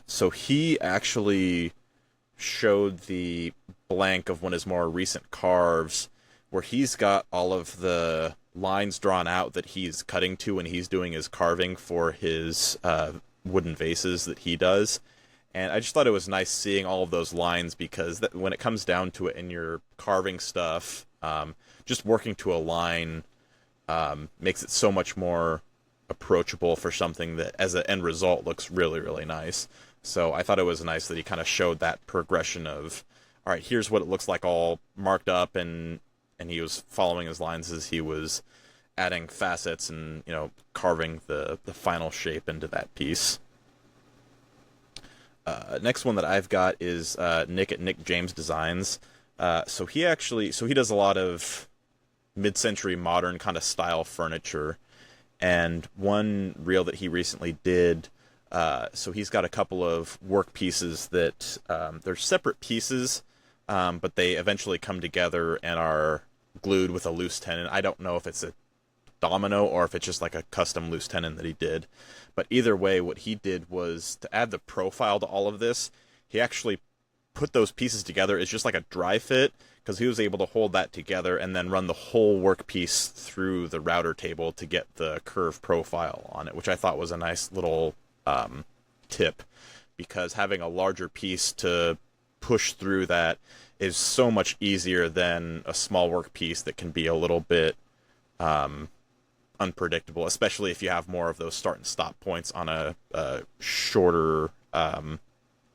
So he actually showed the blank of one of his more recent carves, where he's got all of the lines drawn out that he's cutting to when he's doing his carving for his wooden vases that he does. And I just thought it was nice seeing all of those lines, because when it comes down to it in your carving stuff, just working to a line makes it so much more approachable for something that as an end result looks really, really nice. So I thought it was nice that he kind of showed that progression of, all right, here's what it looks like all marked up, and he was following his lines as he was adding facets and, carving the final shape into that piece. Next one that I've got is Nick at Nick James Designs. So he does a lot of mid-century modern kind of style furniture, and one reel that he recently did, so he's got a couple of work pieces that they're separate pieces, but they eventually come together and are glued with a loose tenon. I don't know if it's a domino or if it's just like a custom loose tenon that he did, but either way, what he did was to add the profile to all of this. He actually put those pieces together as just like a dry fit, because he was able to hold that together and then run the whole workpiece through the router table to get the curved profile on it, which I thought was a nice little tip, because having a larger piece to push through that is so much easier than a small workpiece that can be a little bit unpredictable, especially if you have more of those start and stop points on a shorter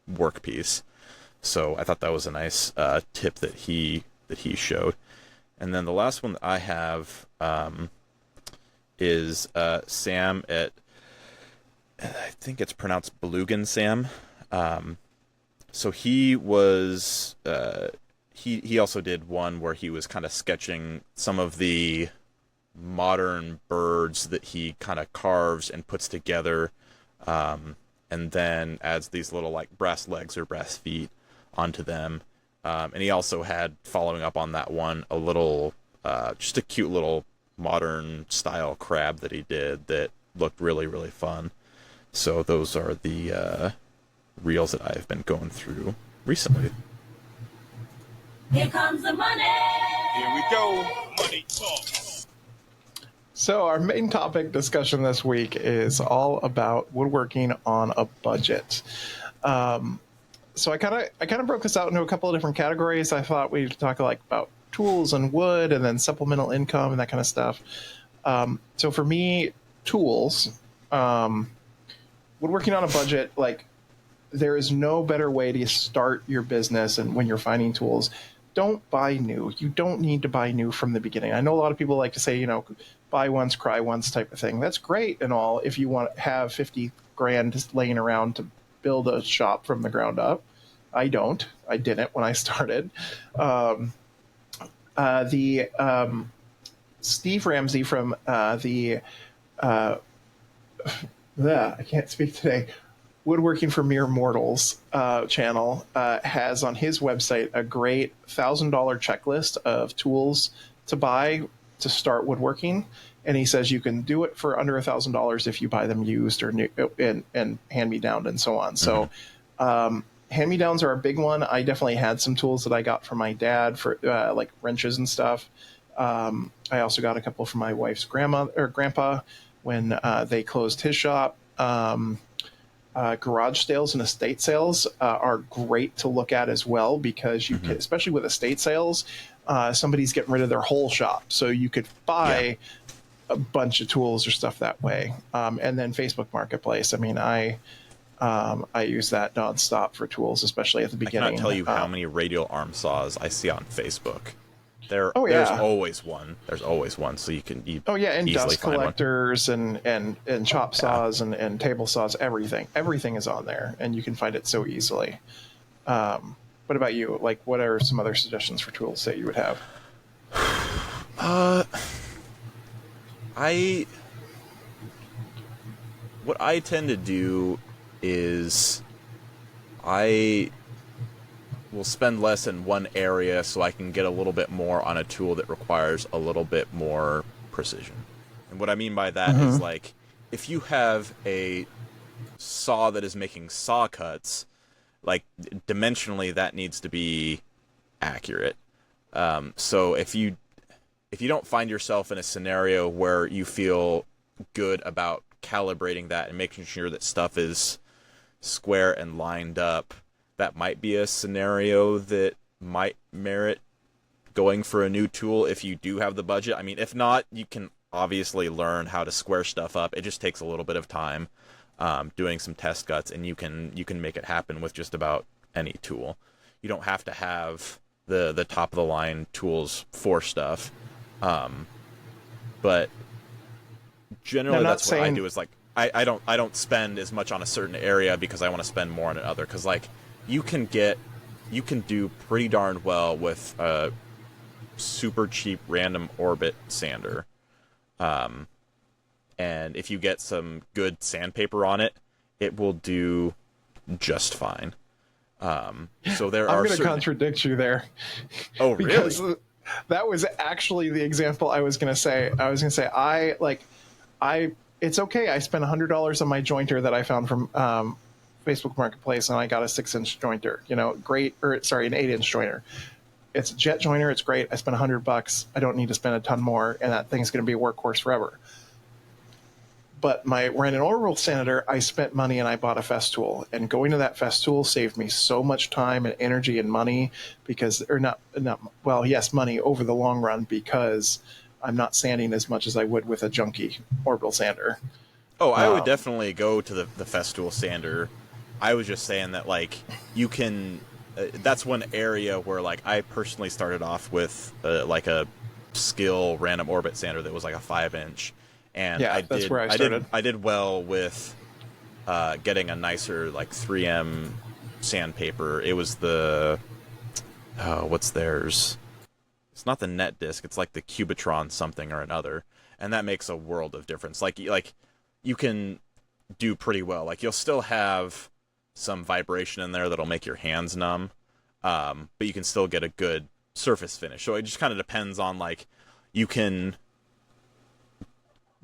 workpiece. So I thought that was a nice tip that he showed. And then the last one that I have is Sam at, I think it's pronounced Belugan Sam. So he was he also did one where he was kind of sketching some of the modern birds that he kind of carves and puts together, and then adds these little like brass legs or brass feet onto them. And he also had, following up on that one, a little just a cute little modern style crab that he did that looked really, really fun. So those are the reels that I've been going through recently. Here comes the money. Here we go. Money talk. So our main topic discussion this week is all about woodworking on a budget. So I kind of broke this out into a couple of different categories. I thought we'd talk about tools and wood, and then supplemental income and that kind of stuff. So for me, tools, woodworking on a budget, there is no better way to start your business. And when you're finding tools, don't buy new. You don't need to buy new from the beginning. I know a lot of people like to say, buy once, cry once type of thing. That's great and all if you want to have 50 grand just laying around to build a shop from the ground up. I didn't when I started. Steve Ramsey from I can't speak today, Woodworking for Mere Mortals channel has on his website a great $1,000 checklist of tools to buy to start woodworking, and he says you can do it for under $1,000 if you buy them used or new and hand me down and so on. So hand me downs are a big one. I definitely had some tools that I got from my dad for like wrenches and stuff. I also got a couple from my wife's grandpa when they closed his shop. Garage sales and estate sales are great to look at as well, because you can, especially with estate sales, somebody's getting rid of their whole shop, so you could buy a bunch of tools or stuff that way. And then Facebook Marketplace. I mean, I use that nonstop for tools, especially at the beginning. I cannot tell you how many radial arm saws I see on Facebook. There's always one. There's always one, so you can and easily dust find collectors and chop saws and table saws, everything is on there, and you can find it so easily. What about you? Like, what are some other suggestions for tools that you would have? What I tend to do is I will spend less in one area so I can get a little bit more on a tool that requires a little bit more precision. And what I mean by that is, like, if you have a saw that is making saw cuts, like, dimensionally that needs to be accurate. So if you don't find yourself in a scenario where you feel good about calibrating that and making sure that stuff is square and lined up, that might be a scenario that might merit going for a new tool if you do have the budget. I mean, if not, you can obviously learn how to square stuff up. It just takes a little bit of time, doing some test cuts, and you can make it happen with just about any tool. You don't have to have the top of the line tools for stuff, but generally that's what I do. Is like I don't spend as much on a certain area because I want to spend more on another. Because, like, you can do pretty darn well with a super cheap random orbit sander, and if you get some good sandpaper on it, it will do just fine. So there are. I'm going to contradict you there. Oh, really? Because that was actually the example I was going to say. It's okay. I spent $100 on my jointer that I found from Facebook Marketplace, and I got a 6-inch jointer. An 8-inch jointer. It's a jet jointer. It's great. I spent $100. I don't need to spend a ton more, and that thing's going to be a workhorse forever. But my random orbital sander, I spent money and I bought a Festool, and going to that Festool saved me so much time and energy and money money over the long run, because I'm not sanding as much as I would with a junky orbital sander. Oh, I would definitely go to the Festool sander. I was just saying that, like, you can. That's one area where, like, I personally started off with like a Skill random orbit sander that was like a 5-inch, and that's where I started. I did well with getting a nicer, like, 3M sandpaper. It was the what's theirs? It's not the net disc. It's like the Cubitron something or another, and that makes a world of difference. Like you can do pretty well. Like, you'll still have some vibration in there that'll make your hands numb, but you can still get a good surface finish. So it just kind of depends on, like, you can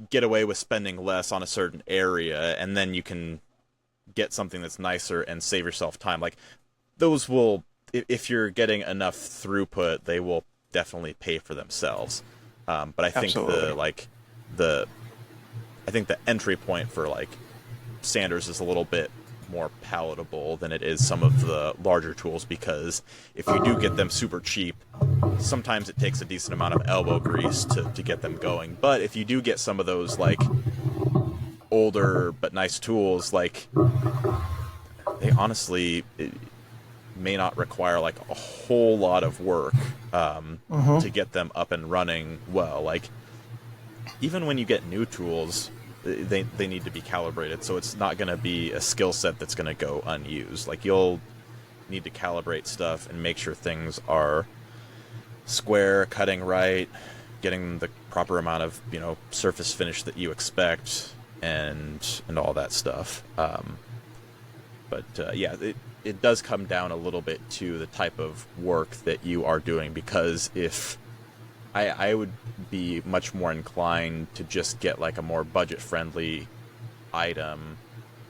get away with spending less on a certain area, and then you can get something that's nicer and save yourself time. Like, those will, if you're getting enough throughput, they will definitely pay for themselves. But I think the entry point for, like, sanders is a little bit more palatable than it is some of the larger tools, because if you do get them super cheap, sometimes it takes a decent amount of elbow grease to get them going. But if you do get some of those, like, older but nice tools, like, they honestly may not require, like, a whole lot of work to get them up and running well. Like, even when you get new tools, they need to be calibrated, so it's not going to be a skill set that's going to go unused. Like, you'll need to calibrate stuff and make sure things are square, cutting right, getting the proper amount of, surface finish that you expect, and all that stuff. It does come down a little bit to the type of work that you are doing, because if I would be much more inclined to just get like a more budget-friendly item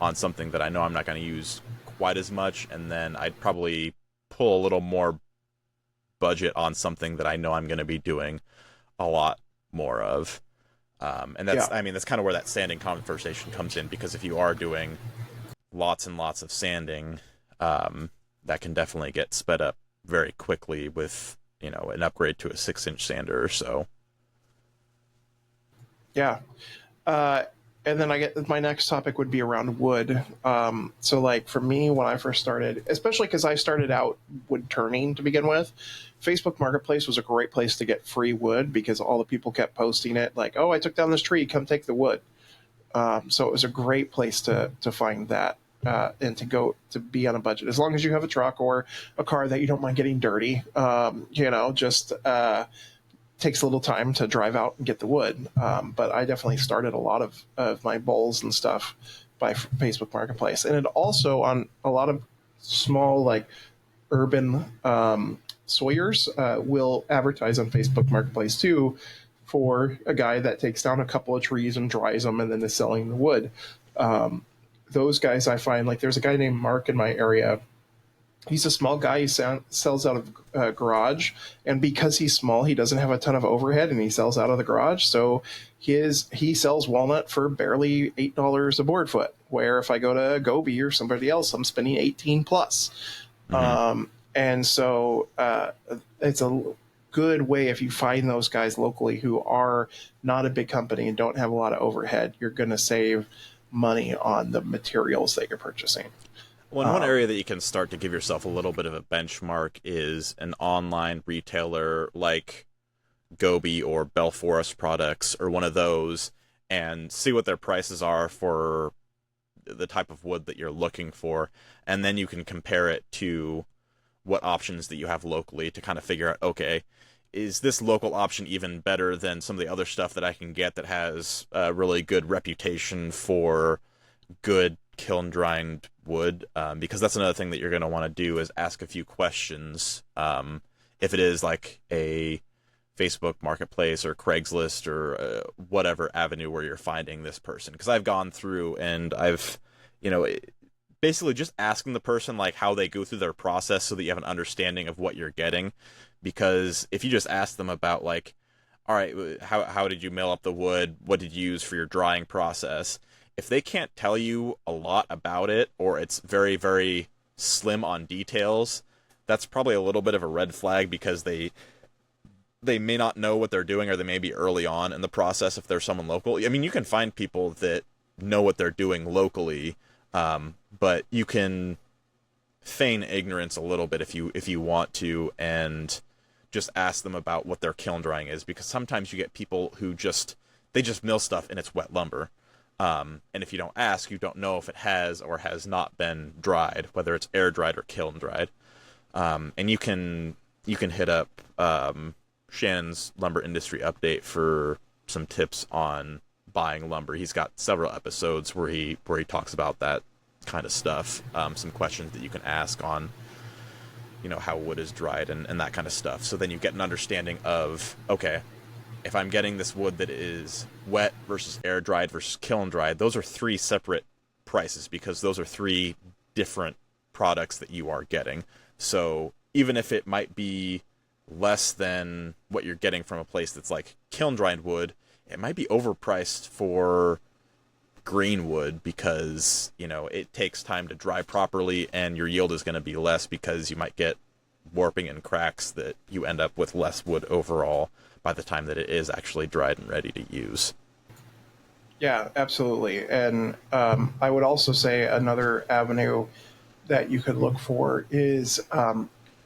on something that I know I'm not going to use quite as much, and then I'd probably pull a little more budget on something that I know I'm going to be doing a lot more of. And that's, I mean, that's kind of where that sanding conversation comes in, because if you are doing lots and lots of sanding, that can definitely get sped up very quickly with, you know, an upgrade to a 6-inch sander or so. Yeah. And then I get my next topic would be around wood. So like for me, when I first started, especially because I started out wood turning to begin with, Facebook Marketplace was a great place to get free wood because all the people kept posting it like, oh, I took down this tree, come take the wood. So it was a great place to find that and to go to be on a budget, as long as you have a truck or a car that you don't mind getting dirty. You know, just takes a little time to drive out and get the wood. But I definitely started a lot of my bowls and stuff by Facebook Marketplace. And it also on a lot of small, like urban sawyers will advertise on Facebook Marketplace too, for a guy that takes down a couple of trees and dries them and then is selling the wood. Those guys I find, like there's a guy named Mark in my area. He's a small guy. He sells out of a garage, and because he's small, he doesn't have a ton of overhead, and he sells out of the garage. So he sells walnut for barely $8 a board foot. Where if I go to Gobi or somebody else, I'm spending 18 plus. Mm-hmm. And so it's a good way if you find those guys locally who are not a big company and don't have a lot of overhead. You're going to save money on the materials that you're purchasing. Well, and one area that you can start to give yourself a little bit of a benchmark is an online retailer like Gobi or Bell Forest Products or one of those, and see what their prices are for the type of wood that you're looking for. And then you can compare it to what options that you have locally to kind of figure out, okay, is this local option even better than some of the other stuff that I can get that has a really good reputation for good kiln drying wood? Because that's another thing that you're going to want to do is ask a few questions. If it is like a Facebook Marketplace or Craigslist or whatever avenue where you're finding this person. Because I've gone through and I've, you know, basically just asking the person like how they go through their process so that you have an understanding of what you're getting. Because if you just ask them about like, all right, how did you mill up the wood? What did you use for your drying process? If they can't tell you a lot about it, or it's very, very slim on details, that's probably a little bit of a red flag, because they may not know what they're doing, or they may be early on in the process if they're someone local. I mean, you can find people that know what they're doing locally, but you can feign ignorance a little bit if you want to, and just ask them about what their kiln drying is, because sometimes you get people who they just mill stuff and it's wet lumber. And if you don't ask, you don't know if it has or has not been dried, whether it's air dried or kiln dried. And you can hit up Shannon's Lumber Industry Update for some tips on buying lumber. He's got several episodes where he talks about that kind of stuff. Some questions that you can ask on, you know, how wood is dried and that kind of stuff. So then you get an understanding of, okay, if I'm getting this wood that is wet versus air dried versus kiln dried, those are 3 separate prices, because those are 3 different products that you are getting. So even if it might be less than what you're getting from a place that's like kiln dried wood, it might be overpriced for green wood, because, you know, it takes time to dry properly and your yield is going to be less, because you might get warping and cracks that you end up with less wood overall by the time that it is actually dried and ready to use. Yeah, absolutely. And I would also say another avenue that you could look for is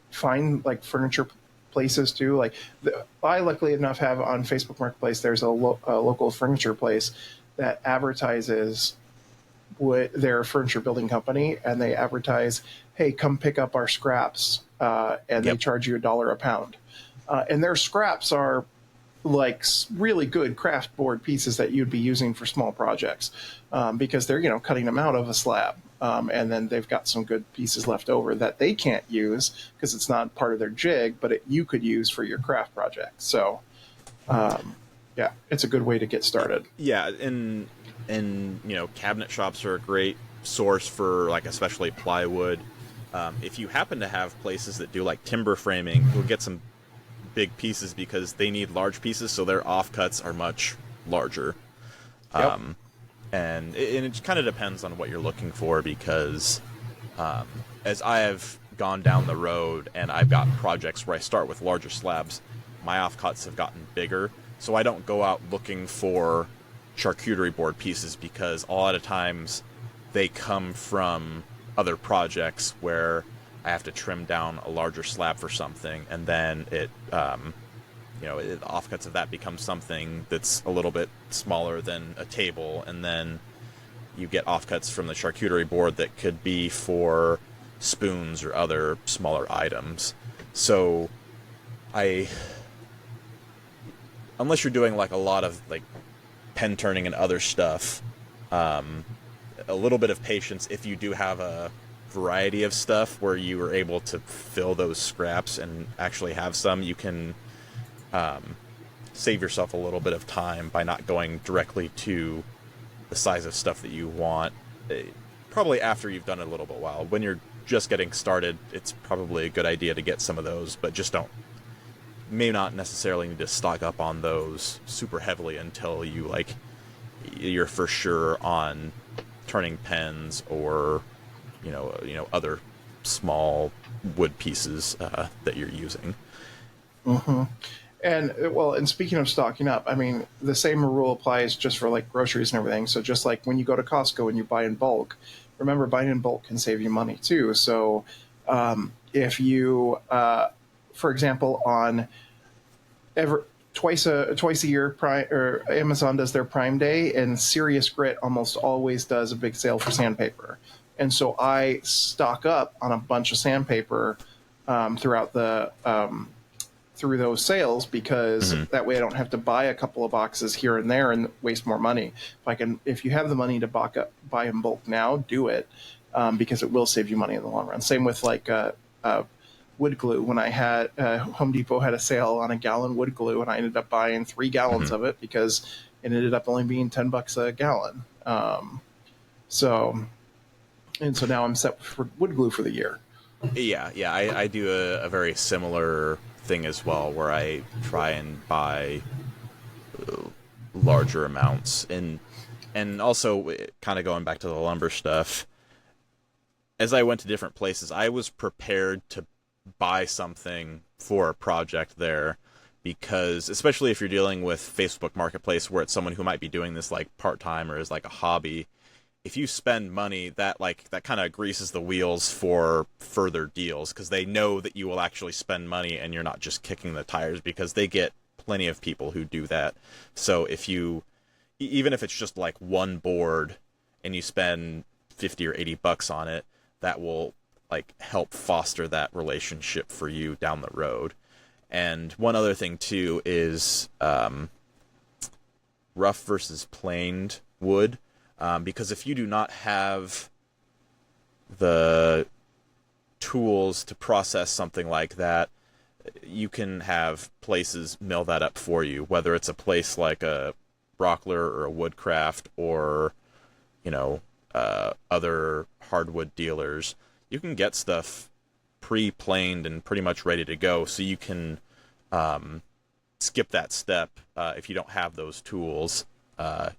find like furniture places too. Like I luckily enough have on Facebook Marketplace, there's a local furniture place that advertises their furniture building company, and they advertise, hey, come pick up our scraps, and they charge you $1 a pound. And their scraps are like really good craft board pieces that you'd be using for small projects, because they're, you know, cutting them out of a slab. And then they've got some good pieces left over that they can't use because it's not part of their jig, but you could use for your craft project. So, yeah, it's a good way to get started. Yeah, and cabinet shops are a great source for like especially plywood. If you happen to have places that do like timber framing, you'll get some big pieces because they need large pieces, so their offcuts are much larger. Yep. And it kind of depends on what you're looking for because as I have gone down the road and I've got projects where I start with larger slabs, my offcuts have gotten bigger, so I don't go out looking for charcuterie board pieces because a lot of times they come from other projects where I have to trim down a larger slab for something, and then offcuts of that become something that's a little bit smaller than a table, and then you get offcuts from the charcuterie board that could be for spoons or other smaller items. So unless you're doing like a lot of like pen turning and other stuff, a little bit of patience. If you do have a variety of stuff where you are able to fill those scraps and actually have some, you can save yourself a little bit of time by not going directly to the size of stuff that you want. Probably after you've done it a little bit while. When you're just getting started, it's probably a good idea to get some of those, but just may not necessarily need to stock up on those super heavily until you're for sure on turning pens or other small wood pieces that you're using. Mm-hmm. And speaking of stocking up, I mean, the same rule applies just for like groceries and everything. So just like when you go to Costco and you buy in bulk, remember buying in bulk can save you money too. So if you, for example, on twice a year, Amazon does their Prime Day, and Serious Grit almost always does a big sale for sandpaper. And so I stock up on a bunch of sandpaper throughout through those sales because that way I don't have to buy a couple of boxes here and there and waste more money. If you have the money to buy in bulk now, do it because it will save you money in the long run. Same with like wood glue. When I had Home Depot had a sale on a gallon wood glue, and I ended up buying 3 gallons of it because it ended up only being $10 a gallon. So now I'm set for wood glue for the year. Yeah, I do a very similar thing as well, where I try and buy larger amounts, and also kind of going back to the lumber stuff. As I went to different places, I was prepared to buy something for a project there, because especially if you're dealing with Facebook Marketplace, where it's someone who might be doing this like part-time or as like a hobby, if you spend money, that kind of greases the wheels for further deals, because they know that you will actually spend money and you're not just kicking the tires, because they get plenty of people who do that. So even if it's just like one board and you spend $50 or $80 on it, that will like help foster that relationship for you down the road. And one other thing too is rough versus planed wood. Because if you do not have the tools to process something like that, you can have places mill that up for you, whether it's a place like a Rockler or a Woodcraft or, other hardwood dealers. You can get stuff pre-planed and pretty much ready to go, so you can skip that step if you don't have those tools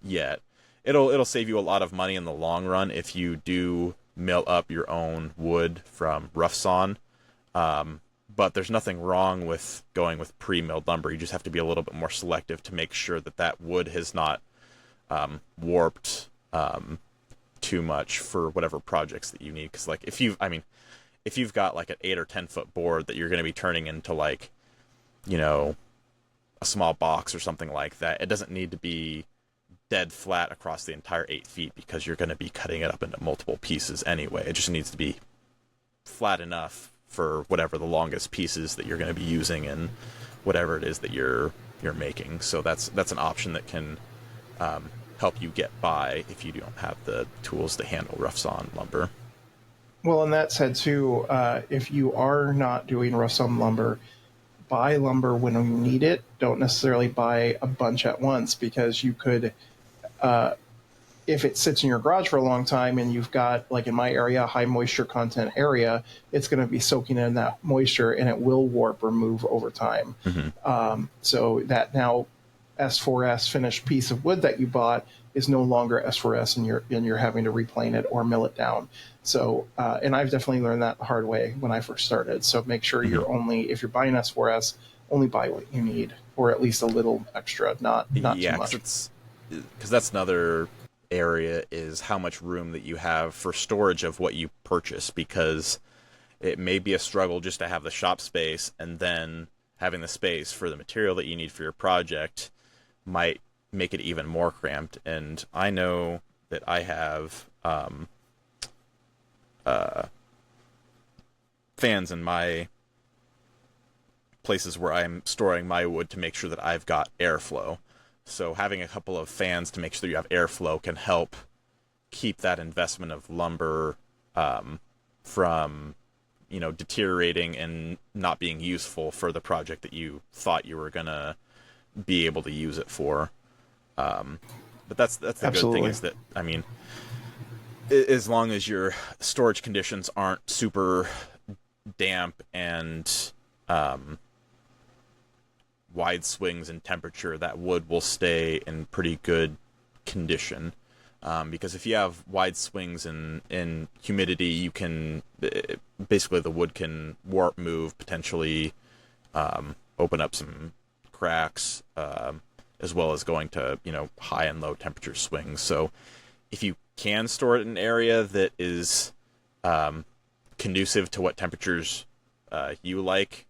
yet. It'll save you a lot of money in the long run if you do mill up your own wood from rough sawn. But there's nothing wrong with going with pre-milled lumber. You just have to be a little bit more selective to make sure that wood has not warped too much for whatever projects that you need. Because like if you've got like an 8 or 10 foot board that you're going to be turning into like, a small box or something like that, it doesn't need to be dead flat across the entire 8 feet, because you're going to be cutting it up into multiple pieces anyway. It just needs to be flat enough for whatever the longest pieces that you're going to be using and whatever it is that you're making. So that's an option that can help you get by if you don't have the tools to handle rough sawn lumber. Well, and that said too, if you are not doing rough sawn lumber, buy lumber when you need it. Don't necessarily buy a bunch at once, because you could, if it sits in your garage for a long time and you've got, like in my area, a high moisture content area, it's going to be soaking in that moisture and it will warp or move over time. So that now S4S finished piece of wood that you bought is no longer S4S, and you're having to replane it or mill it down. So, and I've definitely learned that the hard way when I first started. So make sure you're if you're buying S4S, only buy what you need, or at least a little extra, not too much. Because that's another area, is how much room that you have for storage of what you purchase, because it may be a struggle just to have the shop space, and then having the space for the material that you need for your project might make it even more cramped. And I know that I have fans in my places where I'm storing my wood to make sure that I've got airflow. So having a couple of fans to make sure you have airflow can help keep that investment of lumber from, deteriorating and not being useful for the project that you thought you were going to be able to use it for. But that's the Absolutely. good thing, is that, I mean, as long as your storage conditions aren't super damp and wide swings in temperature, that wood will stay in pretty good condition. Because if you have wide swings in humidity, you can basically, the wood can warp, move, potentially open up some cracks, as well as going to high and low temperature swings. So if you can store it in an area that is conducive to what temperatures you like,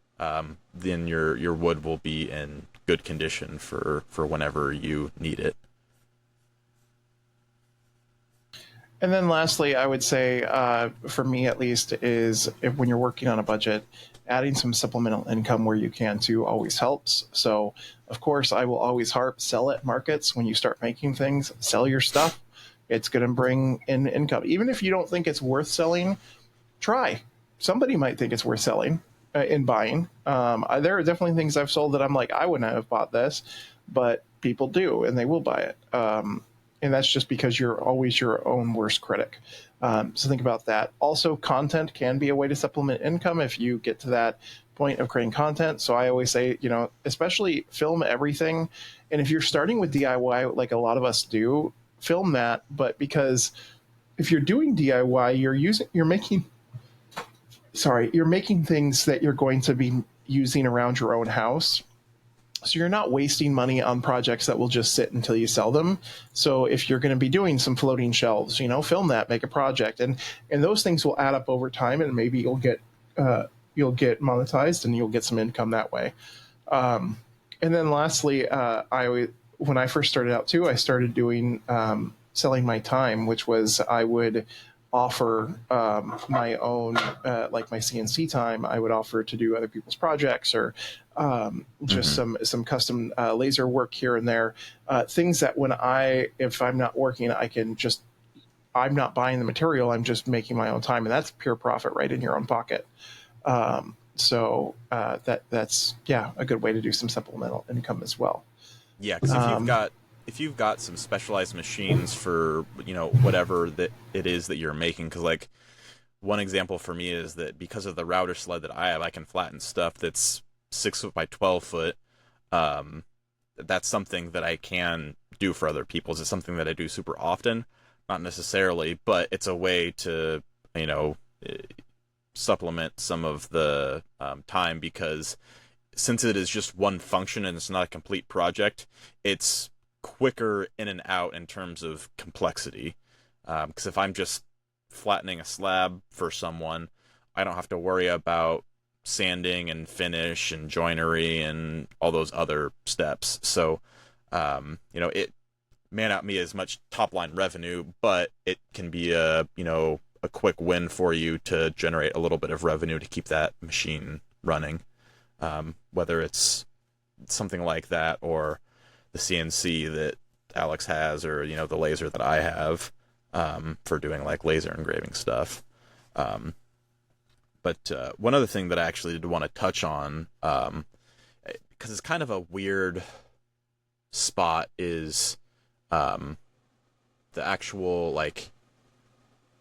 then your wood will be in good condition for whenever you need it. And then lastly, I would say, for me at least, is when you're working on a budget, adding some supplemental income where you can too always helps. So, of course, I will always sell at markets. When you start making things, sell your stuff. It's going to bring in income. Even if you don't think it's worth selling, try. Somebody might think it's worth selling in buying. There are definitely things I've sold that I'm like, I wouldn't have bought this, but people do, and they will buy it. And that's just because you're always your own worst critic. So think about that. Also, content can be a way to supplement income if you get to that point of creating content. So I always say, especially film everything. And if you're starting with DIY, like a lot of us do, film that. But because if you're doing DIY, you're making things that you're going to be using around your own house. So you're not wasting money on projects that will just sit until you sell them. So if you're going to be doing some floating shelves, film that, make a project, and those things will add up over time, and maybe you'll get monetized and you'll get some income that way. And then lastly, when I first started out too, I started doing selling my time, which was I would offer my own, like my CNC time, I would offer to do other people's projects, or just some custom laser work here and there. Things that if I'm not working, I'm not buying the material, I'm just making my own time, and that's pure profit right in your own pocket. So that's a good way to do some supplemental income as well. Yeah, because if you've got some specialized machines for whatever that it is that you're making, because like one example for me is that because of the router sled that I have, I can flatten stuff that's 6 foot by 12 foot. That's something that I can do for other people. It's something that I do super often, not necessarily, but it's a way to supplement some of the time, because since it is just one function and it's not a complete project, it's quicker in and out in terms of complexity. Because if I'm just flattening a slab for someone, I don't have to worry about sanding and finish and joinery and all those other steps. So, it may not be as much top line revenue, but it can be a quick win for you to generate a little bit of revenue to keep that machine running. Whether it's something like that or the CNC that Alex has, or the laser that I have for doing like laser engraving stuff. But one other thing that I actually did want to touch on because it's kind of a weird spot, is the actual like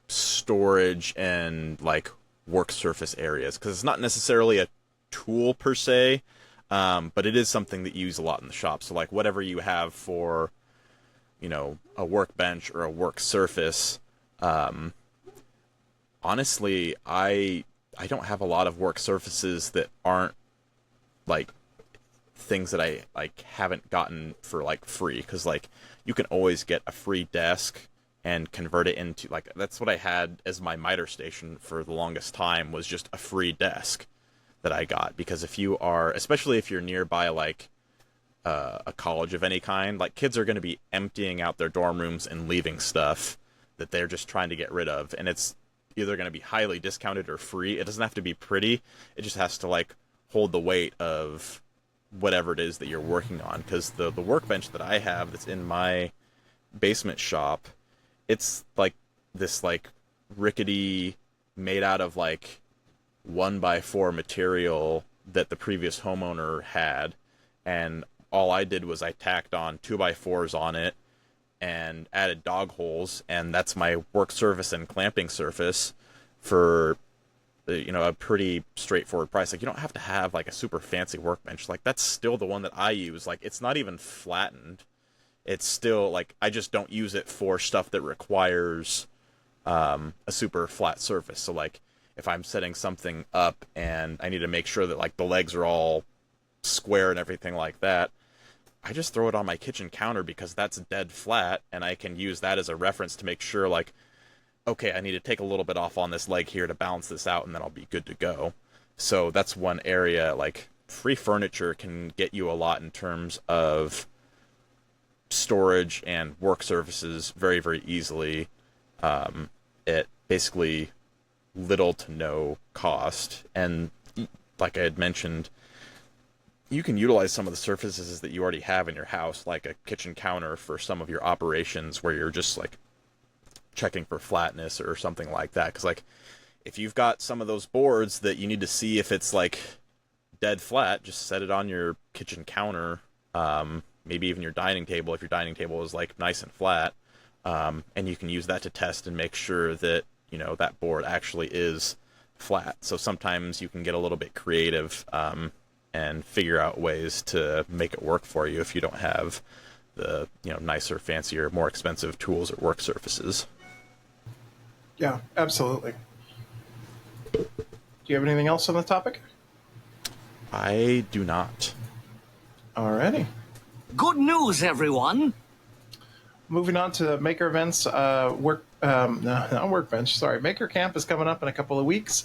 storage and like work surface areas, because it's not necessarily a tool per se, but it is something that you use a lot in the shop. So like whatever you have for, you know, a workbench or a work surface, honestly, I don't have a lot of work surfaces that aren't like things that I like haven't gotten for like free, because like you can always get a free desk and convert it into, like, that's what I had as my miter station for the longest time, was just a free desk that I got. Because if you are, especially if you're nearby like a college of any kind, like kids are going to be emptying out their dorm rooms and leaving stuff that they're just trying to get rid of, and it's either going to be highly discounted or free. It doesn't have to be pretty, it just has to like hold the weight of whatever it is that you're working on. Because the workbench that I have that's in my basement shop, it's like this like rickety, made out of like 1x4 material that the previous homeowner had, and all I did was I tacked on 2x4s on it and added dog holes, and that's my work surface and clamping surface for, you know, a pretty straightforward price. Like, you don't have to have like a super fancy workbench. Like, that's still the one that I use. Like, it's not even flattened. It's still like, I just don't use it for stuff that requires a super flat surface. So like if I'm setting something up and I need to make sure that like the legs are all square and everything like that, I just throw it on my kitchen counter, because that's dead flat, and I can use that as a reference to make sure like, okay, I need to take a little bit off on this leg here to balance this out, and then I'll be good to go. So that's one area. Like, free furniture can get you a lot in terms of storage and work surfaces very, very easily at basically little to no cost. And like I had mentioned, you can utilize some of the surfaces that you already have in your house, like a kitchen counter, for some of your operations where you're just like checking for flatness or something like that. Because like if you've got some of those boards that you need to see if it's like dead flat, just set it on your kitchen counter, maybe even your dining table if your dining table is like nice and flat, and you can use that to test and make sure that, you know, that board actually is flat. So sometimes you can get a little bit creative and figure out ways to make it work for you if you don't have the, you know, nicer, fancier, more expensive tools or work surfaces. Yeah, absolutely. Do you have anything else on the topic? I do not. Alrighty. Good news, everyone. Moving on to maker events, not Workbench, sorry. Maker Camp is coming up in a couple of weeks.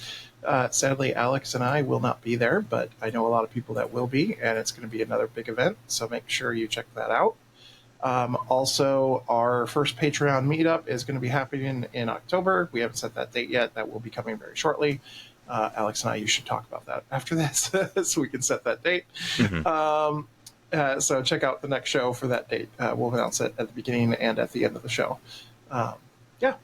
Sadly, Alex and I will not be there, but I know a lot of people that will be, and it's going to be another big event, so make sure you check that out. Also, our first Patreon meetup is going to be happening in October. We haven't set that date yet. That will be coming very shortly. Alex and I, you should talk about that after this so we can set that date. Mm-hmm. So check out the next show for that date. We'll announce it at the beginning and at the end of the show. Yeah.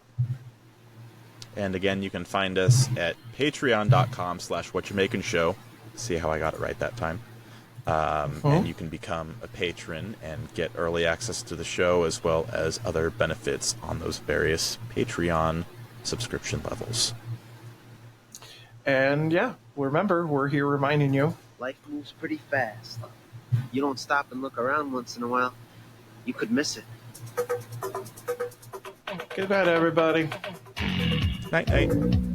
And again, you can find us at patreon.com/whatchamakinshow. See how I got it right that time. And you can become a patron and get early access to the show, as well as other benefits on those various Patreon subscription levels. And yeah, remember, we're here reminding you. Life moves pretty fast. You don't stop and look around once in a while, you could miss it. Good night, everybody. Night, night.